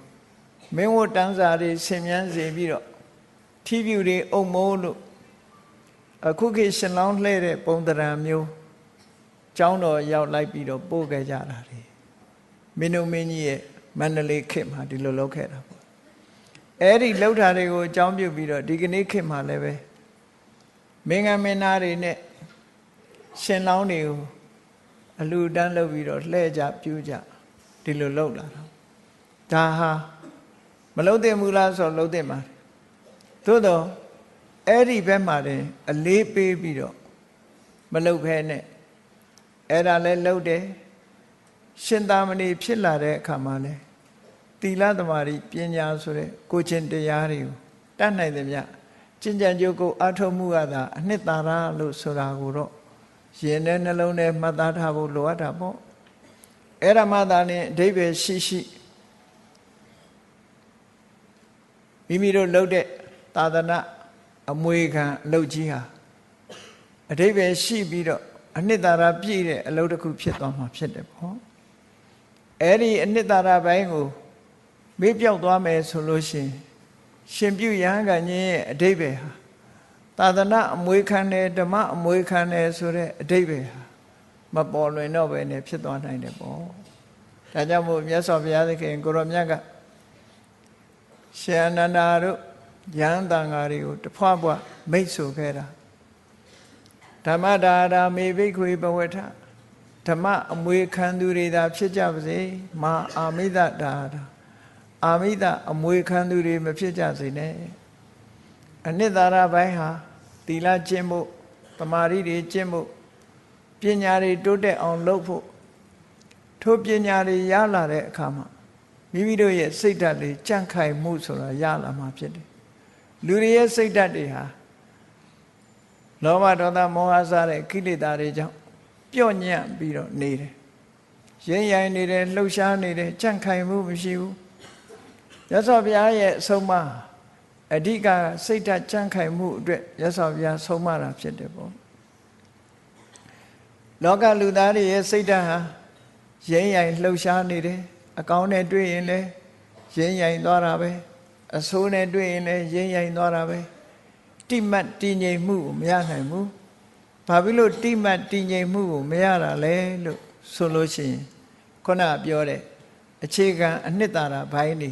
မင်းဝတ်တန်းစာတွေဆင်မြန်းစေပြီးတော့ထီးပြူတွေအုံမိုးလို့အခုခေတ်ရှင်လောင်းလှဲ့တဲ့ပုံသဏ္ဍာန်မျိုးကျောင်းတော်ရောက်လိုက်ပြီးတော့ပို့ခဲ့ကြတာတွေမင်းတို့မင်းကြီးရဲ့မန္တလေးခေတ်မှာဒီလိုလုပ်ခဲ့တာပေါ့အဲ့ဒီလှုပ်တာတွေကိုအကြောင်းပြုပြီးတော့ဒီကနေ့ခေတ်မှာလည်းပဲမင်းကမင်းသားတွေနဲ့ရှင်လောင်းတွေကိုအလူတန်းလုပ်ပြီးတော့လှဲ့ကြပြူးကြဒီလိုလုပ်လာတာဒါဟာမလုပ်သင့်ဘူးလားဆိုတော့လုပ်သင့်ပါတယ်သို့တော့အဲ့ဒီဘက်မှာတင်အလေးပေးပြီးတော့မလုပ်ဖဲနဲ့အဲ့ဒါလည်းလုပ်တယ်ရှင်သာမဏေဖြစ်လာတဲ့အခါမှာလဲသီလသမารိပညာဆိုတဲ့ကိုချင်းတရားတွေကိုတတ်နိုင်သည်မြတ်ကျင့်ကြံကြိုးကိုအထောက်မှုရတာအနှစ်သာရလို့ဆိုတာကိုတော့ရင်ထဲနှလုံးထဲမှတ်သားထားဖို့လိုအပ်တာပေါ့အဲ့ဒါမှသာနဲ့အဓိပ္ပာယ်ရှိရှိမိမိတို့လုပ်တဲ့သာသနာအမွေခံအလုပ်ကြီးဟာအဓိပ္ပာယ်ရှိပြီးတော့အနှစ်သာရပြည့်တဲ့အလုပ်တစ်ခုဖြစ်သွားမှာဖြစ်တယ်ပေါ့အဲ့ဒီအနှစ်သာရဘိုင်းကိုမေ့ပြောက်သွားမယ်ဆိုလို့ရှိရင်ရှင်ပြုရဟန်းကကြီးရဲ့အဓိပ္ပာယ်ဟာသာသနာအမွေခံတယ်ဓမ္မအမွေခံတယ်ဆိုတဲ့အဓိပ္ပာယ်ဟာမပေါ်လွင်တော့ဘဲနဲ့ဖြစ်သွားနိုင်တယ်ပေါ့ဒါကြောင့်မို့မြတ်စွာဘုရားသခင်ကိုရောမြတ်ကရှင်အနန္ဒာတို့ယဟန်တန်ဃာတွေကိုတဖွာဖွာမိတ်ဆိုခဲ့တာဓမ္မဒါရာမေဘိက္ခွေဘဝထဓမ္မအမွေခံသူတွေသာဖြစ်ကြပါစေမာအာမိတဒါရာအာမိတအမွေခံသူတွေမဖြစ်ကြစေနဲ့အနှစ်သာရပိုင်းဟာသီလကျင့်ဖို့သမာဓိတွေကျင့်ဖို့ပညာတွေတိုးတက်အောင်လုပ်ဖို့ထိုပညာတွေရလာတဲ့အခါမှာမိမိတို့ရဲ့စိတ်ဓာတ်တွေကြံ့ခိုင်မှုဆိုတာရလာမှာဖြစ်တယ်လူတွေရဲ့စိတ်ဓာတ်တွေဟာလောဘဒေါသမောဟစတဲ့ကိလေသာတွေကြောင့်ပြော့ညံ့ပြီးတော့နေတယ်ရိမ့်ရိုင်နေတယ်လှုပ်ရှားနေတယ်ကြံ့ခိုင်မှုမရှိဘူးရသော်ဘုရားရဲ့အဆုံးအမအဓိကစိတ်ဓာတ်ကြံ့ခိုင်မှုအတွက်ရသော်ဘုရားဆုံးမတာဖြစ်တယ်ပေါ့လောကလူသားတွေရဲ့စိတ်ဓာတ်ဟာရိမ့်ရိုင်လှုပ်ရှားနေတယ်အကောင်းနဲ့တွေ့ရင်လည်းရိမ့်ရိုင်သွားတာပဲအဆိုးနဲ့တွေ့ရင်လည်းရိမ့်ရိုင်သွားတာပဲတိမတ်တည်ငြိမ်မှုကိုမရနိုင်ဘူးဘာဖြစ်လို့တိမတ်တည်ငြိမ်မှုကိုမရတာလဲလို့ဆိုလို့ရှိရင်ခုနပြောတဲ့အခြေခံအနှစ်သာရဘိုင်းနေ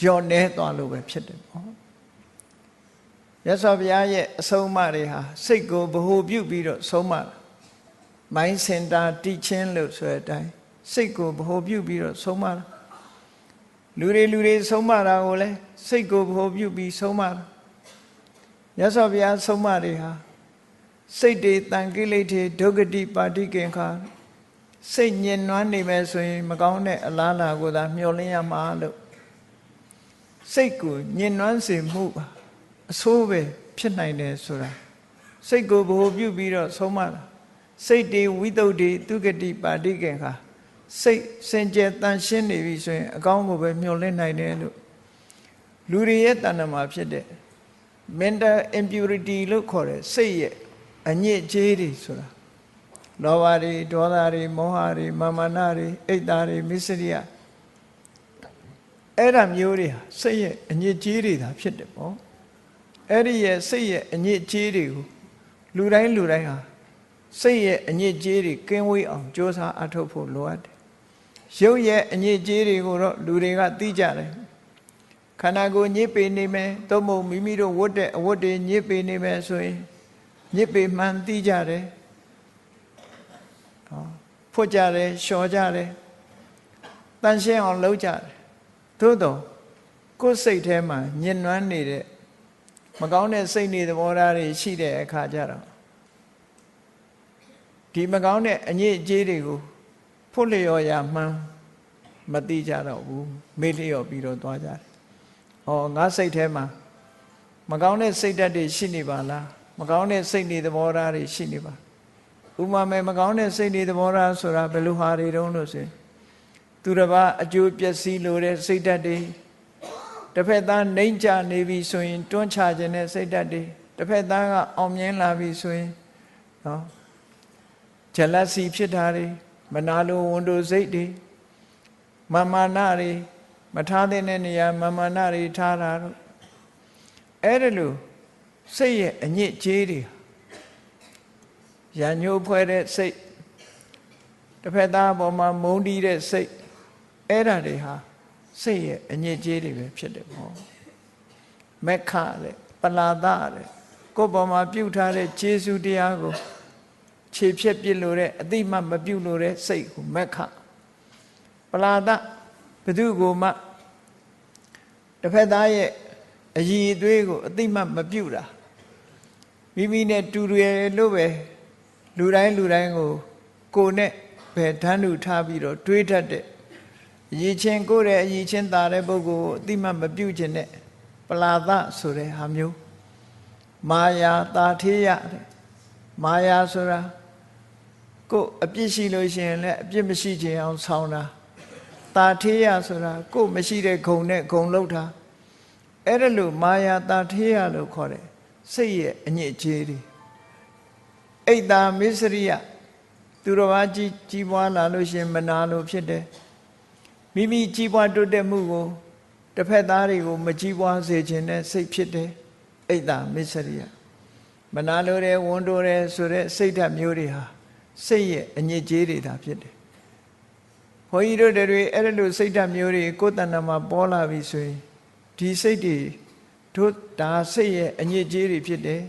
ရော့နေသွားလို့ပဲဖြစ်တယ်ပေါ့ရသော်ဘုရားရဲ့အဆုံးအမတွေဟာစိတ်ကိုဗဟိုပြုပြီးတော့ဆုံးမတာမိုင်းစင်တာတီချင်းလို့ဆိုတဲ့အတိုင်းစိတ်ကိုဗဟိုပြုပြီးတော့ဆုံးမတာလူတွေဆုံးမတာကိုလည်းစိတ်ကိုဗဟိုပြုပြီးဆုံးမတာရသော်ဘုရားဆုံးမတွေဟာစိတ်တွေတန်ကိလေထေဒုက္ခတိပါတိကင်္ခာစိတ်ညင်နွမ်းနေမယ်ဆိုရင်မကောင်းတဲ့အလားအလာကိုသာမျှော်လင့်ရမှာလို့ စိတ်ကိုညှဉ်းနှွမ်းစေမှုအဆိုးပဲဖြစ်နိုင်တယ်ဆိုတာစိတ်ကိုဗဟိုပြုပြီးတော့ဆုံးမတာစိတ်တွေဝိတုဒ္ဓိသူဂတိပါဠိကံခါစိတ်စင်ကြယ်တန်ရှင်းနေပြီဆိုရင်အကောင်းကိုပဲမျှော်လင့်နိုင်တယ်လို့လူတွေရဲ့တဏ္ဍာမှာဖြစ်တဲ့ mental impurity လို့ခေါ်တဲ့စိတ်ရဲ့အညစ်အကြေးတွေဆိုတာလောဘတွေဒေါသတွေမောဟတွေမာမနတွေအိတ်တာတွေမစ္စရိယအဲ့ဒါမျိုးတွေဟာစိတ်ရဲ့အညစ်အကြေးတွေသာဖြစ်တယ်ပေါ့အဲ့ဒီရဲ့စိတ်ရဲ့အညစ်အကြေးတွေကိုလူတိုင်းဟာစိတ်ရဲ့အညစ်အကြေးတွေကင်းဝေးအောင်ကြိုးစားအထောက်ဖို့လိုအပ်တယ်ရုပ်ရဲ့အညစ်အကြေးတွေကိုတော့လူတွေကသိကြတယ်ခန္ဓာကိုယ်ညစ်ပေနေမယ်သို့မဟုတ်မိမိတို့ဝတ်တဲ့အဝတ်တွေညစ်ပေနေမယ်ဆိုရင်ညစ်ပေမှန်သိကြတယ်ဖွတ်ကြတယ်လျှော်ကြတယ်တန်ရှင်းအောင်လုပ်ကြတယ်သို့တော့ကိုယ်စိတ်ထဲမှာညှဉ်းနှွမ်းနေတဲ့မကောင်းတဲ့စိတ်နေသဘောထားတွေရှိတဲ့အခါကျတော့ဒီမကောင်းတဲ့အညစ်အကြေးတွေကိုဖွတ်လျော်ရမှန်းမသိကြတော့ဘူးမေ့လျော်ပြီးတော့သွားကြတယ်။ငါစိတ်ထဲမှာမကောင်းတဲ့စိတ်ဓာတ်တွေရှိနေပါလားမကောင်းတဲ့စိတ်နေသဘောထားတွေရှိနေပါဥပမာမကောင်းတဲ့စိတ်နေသဘောထားဆိုတာဘယ်လိုဟာတွေတုံးလို့ဆိုသူတစ်ပါးအကျိုးပျက်စီးလိုတဲ့စိတ်ဓာတ်တွေတစ်ဖက်သားနှိမ့်ချနေပြီဆိုရင်တွန်းချခြင်းတဲ့စိတ်ဓာတ်တွေတစ်ဖက်သားကအောင်မြင်လာပြီဆိုရင်jealousy ဖြစ်တာတွေမနာလိုဝန်တိုစိတ်တွေမာမာနတွေမထားတဲ့နေရာမာမာနတွေထားတာတို့အဲ့ဒါလို့စိတ်ရဲ့အညစ်အကြေးတွေရညှိုးဖွဲ့တဲ့စိတ်တစ်ဖက်သားအပေါ်မှာမုန်းတီးတဲ့စိတ်အဲ့ဒါတွေဟာစိတ်ရဲ့အညစ်အကြေးတွေပဲဖြစ်တယ်ပေါ့မက္ခတဲ့ပလာဒတဲ့ကိုယ်ပေါ်မှာပြုထားတဲ့ခြေဆုတရားကိုခြေဖြတ်ပြစ်လို့တဲ့အတိမမပြုတ်လို့တဲ့စိတ်ကိုမက္ခပလာဒဘသူကိုမှတစ်ဖက်သားရဲ့အည်အသွေးကိုအတိမမပြုတ်တာမိမိနဲ့တူတယ်လို့ပဲလူတိုင်းကိုနဲ့ပဲဓာတ်နုထားပြီးတော့တွေးတတ်တဲ့အည်ချင်းကိုယ်ရဲ့အည်ချင်းသာတဲ့ပုဂ္ဂိုလ်ကိုအတိမမပြုတ်ခြင်းနဲ့ပလာဒဆိုတဲ့ဟာမျိုးမာယာတာထေယတဲ့မာယာဆိုတာကိုယ်အပြစ်ရှိလို့ရှိရင်လည်းအပြစ်မရှိခြင်းအောင်ဆောင်းတာတာထေယဆိုတာကိုယ်မရှိတဲ့ဂုံနဲ့ဂုံလောက်တာအဲ့ဒါလို့မာယာတာထေယလို့ခေါ်တယ်စိတ်ရဲ့အညစ်အကြေးတွေအိတ်တာမစ္စရိယသူတော်ဘာကြီးပွားလာလို့ရှိရင်မနာလို့ဖြစ်တယ်မိမိကြီးပွားတိုးတက်မှုကိုတစ်ဖက်သားတွေကိုမကြီးပွားစေခြင်းနဲ့စိတ်ဖြစ်တယ်အိတ်တာမစ္စရိယမနာလိုတယ်ဝန်တိုတယ်ဆိုတဲ့စိတ်ဓာတ်မျိုးတွေဟာစိတ်ရဲ့အညစ်အကြေးတွေသာဖြစ်တယ်ဘုန်းကြီးတို့တွေအဲ့ဒါလိုစိတ်ဓာတ်မျိုးတွေကိုယ်တဏ္ဍာမှာပေါ်လာပြီဆိုရင်ဒီစိတ်တွေတို့ဒါစိတ်ရဲ့အညစ်အကြေးတွေဖြစ်တယ်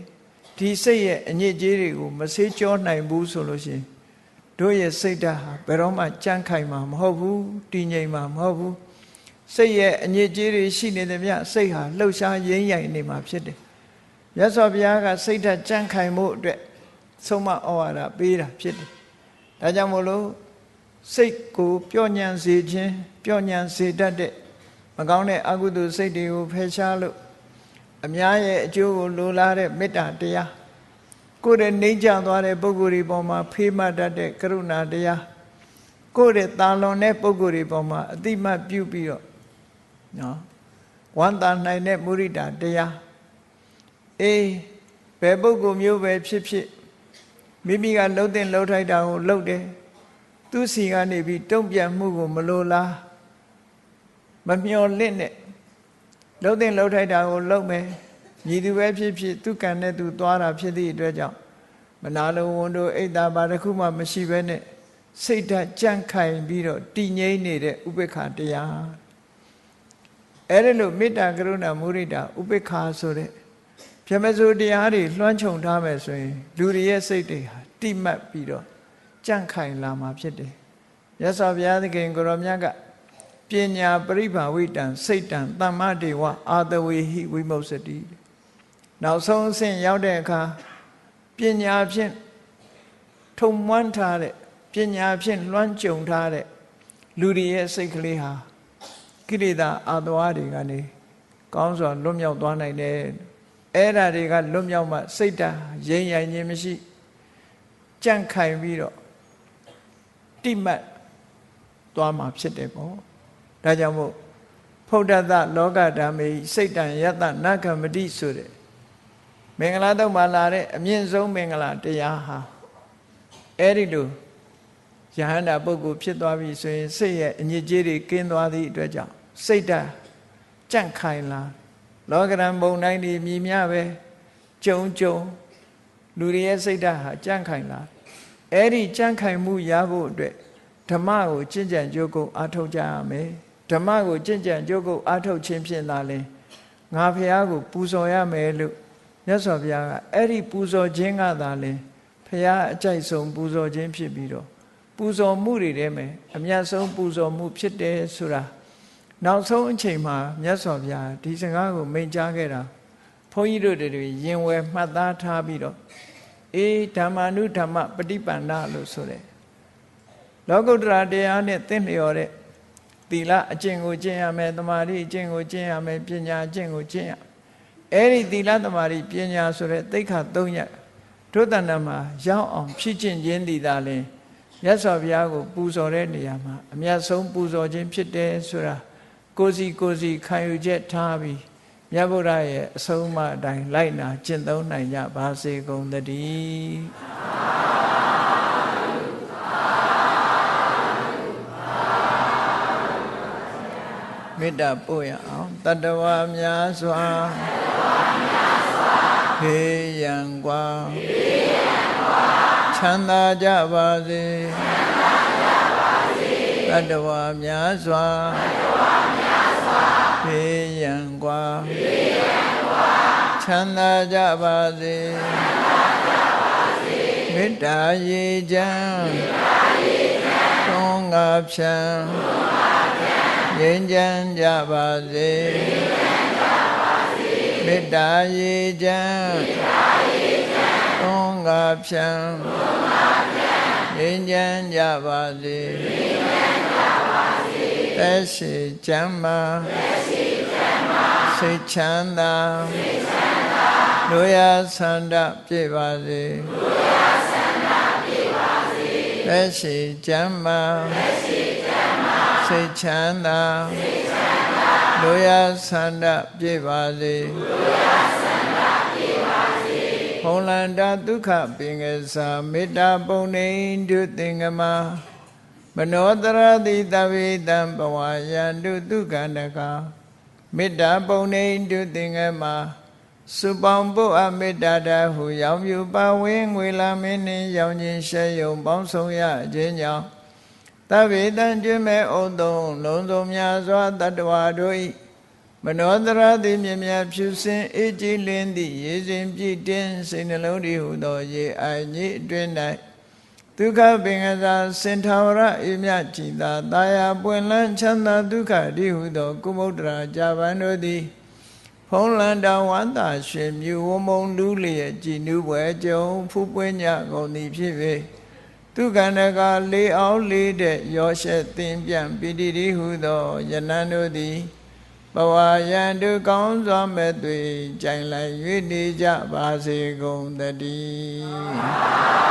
ဒီစိတ်ရဲ့အညစ်အကြေးတွေကိုမဆေးကြောနိုင်ဘူးဆိုလို့ရှိရင်တို့ရဲ့စိတ်ဓာတ်ဟာဘယ်တော့မှကြမ်းခိုင်မှာမဟုတ်ဘူးတည်ငြိမ်မှာမဟုတ်ဘူးစိတ်ရဲ့အညစ်အကြေးတွေရှိနေတယ်ဗျစိတ်ဟာလှုပ်ရှားရင်းရိုင်နေမှာဖြစ်တယ်မြတ်စွာဘုရားကစိတ်ဓာတ်ကြမ်းခိုင်မှုအတွက်ဆုံးမဩဝါဒပေးတာဖြစ်တယ်ဒါကြောင့်မို့လို့စိတ်ကိုပျော့ညံ့စေခြင်းပျော့ညံ့စေတတ်တဲ့မကောင်းတဲ့အကုသိုလ်စိတ်တွေကိုဖယ်ရှားလို့အများရဲ့အကျိုးကိုလိုလားတဲ့မေတ္တာတရားကိုယ်ရဲ့နှိမ့်ချသွားတဲ့ပုဂ္ဂိုလ်တွေပေါ်မှာဖေးမှတ်တတ်တဲ့ကရုဏာတရားကိုယ်ရဲ့တာလွန်တဲ့ပုဂ္ဂိုလ်တွေပေါ်မှာအတိမတ်ပြုပြီးတော့ဝမ်းသာနိုင်တဲ့မုရိဒာတရားဘယ်ပုဂ္ဂိုလ်မျိုးပဲဖြစ်ဖြစ်မိမိကလှုပ်တဲ့လှုပ်ထိုက်တာကိုလှုပ်တယ်သူစီကနေပြီးတုံ့ပြန်မှုကိုမလိုလားမမျှော်လင့်နဲ့လှုပ်တဲ့လှုပ်ထိုက်တာကိုလှုပ်မယ်ညီသူပဲဖြစ်ဖြစ်သူကံနဲ့သူသွားတာဖြစ်သည့်အတွက်ကြောင့်မနာလိုဝန်တို့အိတ်တာဘာတစ်ခုမှမရှိဘဲနဲ့စိတ်ဓာတ်ကြန့်ခိုင်ပြီးတော့တည်ငြိမ်နေတဲ့ဥပေက္ခတရားအဲ့ဒါလို့မေတ္တာကရုဏာမုဒိတာဥပေက္ခဆိုတဲ့ဗြဟ္မစိုးတရားတွေလွှမ်းခြုံထားမယ်ဆိုရင်လူတွေရဲ့စိတ်တွေဟာတိမှတ်ပြီးတော့ကြန့်ခိုင်လာမှာဖြစ်တယ်မြတ်စွာဘုရားသခင်ကိုရောမြတ်ကပညာပရိဘာဝိတံစိတ်တံသမ္မတေဝအာတဝေဟိဝိမုစ္စတိနောက်ဆုံးအဆင့်ရောက်တဲ့အခါပညာဖြင့်ထုံမွမ်းထားတဲ့ပညာဖြင့်လွှမ်းကြုံထားတဲ့လူတွေရဲ့စိတ်ကလေးဟာကိလေသာအာတဝါတွေကနေ ကောင်းစွာလွတ်မြောက်သွားနိုင်တယ်အဲ့ဒါတွေကလွတ်မြောက်မှစိတ်ဓာတ်ရင်းရိုင်ခြင်းမရှိကြန့်ခိုင်ပြီးတော့တိမှတ်သွားမှာဖြစ်တယ်ပေါ့ဒါကြောင့်မို့ဖုဒ္ဓတလောကဓမ္မေစိတ်တံယတနဂမတိဆိုတဲ့မင်္ဂလာတော့မှလာတဲ့အမြင့်ဆုံးမင်္ဂလာတရားဟာအဲ့ဒီလိုယဟန္တာပုဂ္ဂိုလ်ဖြစ်သွားပြီဆိုရင်စိတ်ရဲ့အညစ်အကြေးတွေကင်းသွားသည့်အတွက်ကြောင့်စိတ်ဓာတ်ကြန့်ခိုင်လာလောကဓာတ်ဘုံတိုင်းဒီမြည်များပဲကြုံလူတွေရဲ့စိတ်ဓာတ်ဟာကြန့်ခိုင်လာအဲ့ဒီကြန့်ခိုင်မှုရဖို့အတွက်ဓမ္မကိုကျင့်ကြံကြိုးကုပ်အားထုတ်ကြရမယ်ဓမ္မကိုကျင့်ကြံကြိုးကုပ်အားထုတ်ခြင်းဖြင့်သာလဲငါဖះကိုပူဇော်ရမယ်လို့မြတ်စွာဘုရားကအဲ့ဒီပူဇော်ခြင်းကသာလဲဖះအကြိုက်ဆုံးပူဇော်ခြင်းဖြစ်ပြီးတော့ပူဇော်မှုတွေထဲမှာအမြတ်ဆုံးပူဇော်မှုဖြစ်တယ်ဆိုတာနောက်ဆုံးအချိန်မှာမြတ်စွာဘုရားဒီစကားကိုမိန့်ကြားခဲ့တာဘုန်းကြီးတို့တွေရင်ဝယ်မှတ်သားထားပြီးတော့ဓမ္မာနုဓမ္မပฏิပန္နလို့ဆိုတဲ့လောကုတ္တရာတရားနဲ့သင်လျော်တဲ့သီလအကျင့်ကိုကျင့်ရမယ်သမာဓိအကျင့်ကိုကျင့်ရမယ်ပညာအကျင့်ကိုကျင့်ရအဲ့ဒီသီလသမာဓိပညာဆိုတဲ့သိက္ခာ၃ရပ်တို့တဏ္ဍမှာရောက်အောင်ဖြည့်ကျင့်ခြင်းဒီသာလင်မြတ်စွာဘုရားကိုပူဇော်တဲ့နေရာမှာအမြတ်ဆုံးပူဇော်ခြင်းဖြစ်တယ်ဆိုတာကိုစီခံယူချက်ထားပြီးမြတ်ဗုဒ္ဓရဲ့အဆုံးအမအတိုင်းလိုက်နာကျင့်သုံးနိုင်ကြပါစေကုန်သတည်းမေတ္တာပို့ရအောင်တတ္တဝါများစွာဖေးရန်กว่าချမ်းသာကြပါစေတတ္တဝါများစွာဖေးရန်กว่าချမ်းသာကြပါစေမေတ္တာရေချမ်းသွန်ငါဖြံငြိမ်းချမ်းကြပါစေမေတ္တာရေချမ်းသွန်ငါဖြံငြိမ်းချမ်းကြပါစေသက်ရှိချမ်းသာစိတ်ချမ်းသာလူရဆန္ဒပြည့်ပါစေသက်ရှိချမ်းသာစိတ်ချမ်းသာလူရဆန္ဒပြည့်ပါစေဘုံလန္တာဒုက္ခပင်ကစားမေတ္တာပုံနေတုသင်္ကမမနောတရတိတဝေတံဘဝယန္တုဒုက္ခန္တကမေတ္တာပုံနေတုသင်္ကမစုပေါင်းပုအမေတ္တာတဟုရောင်ပြူပါဝင်းငွေလာမင်းနှင့်ရောင်ခြင်းရှဲယုံပေါင်းဆောင်ရခြင်းကြောင့်သဗ္ဗေတံကျွမ်းမဲ့ဩတုံလုံးစုံများစွာတတ္တဝါတို့၏မနောတရတိမြင်မြတ်ဖြူစင်အေးကြည်လင်းသည့်ရေစဉ်ပြည့်တင်းစိတ်နှလုံးတည်းဟုသောရေအိုင်ကြီးအတွင်း၌ဒုက္ခပင်ကစားစင်ထာဝရအေမြကြည်သာတာယာပွင့်လန်းချမ်းသာဒုက္ခတည်းဟုသောကုမုဒ္ဒရာကြာပန်တို့သည်ဖုံးလန်းတော်ဝန္တာရွှေမြူဝမုံလူလျက်ကြည်နူးပွဲကြုံဖူးပွင့်ညကုန်သည်ဖြစ်၍ဒုက္ခန္တကလေးအောင်လေးတဲ့ရောရှက်သင်ပြန်ပိတိတိဟုသောယနံတို့သည်ဘဝယံတုကောင်းစွာမဲ့သွေကြိုင်လိုက်၍နေကြပါစေကုန်သတည်း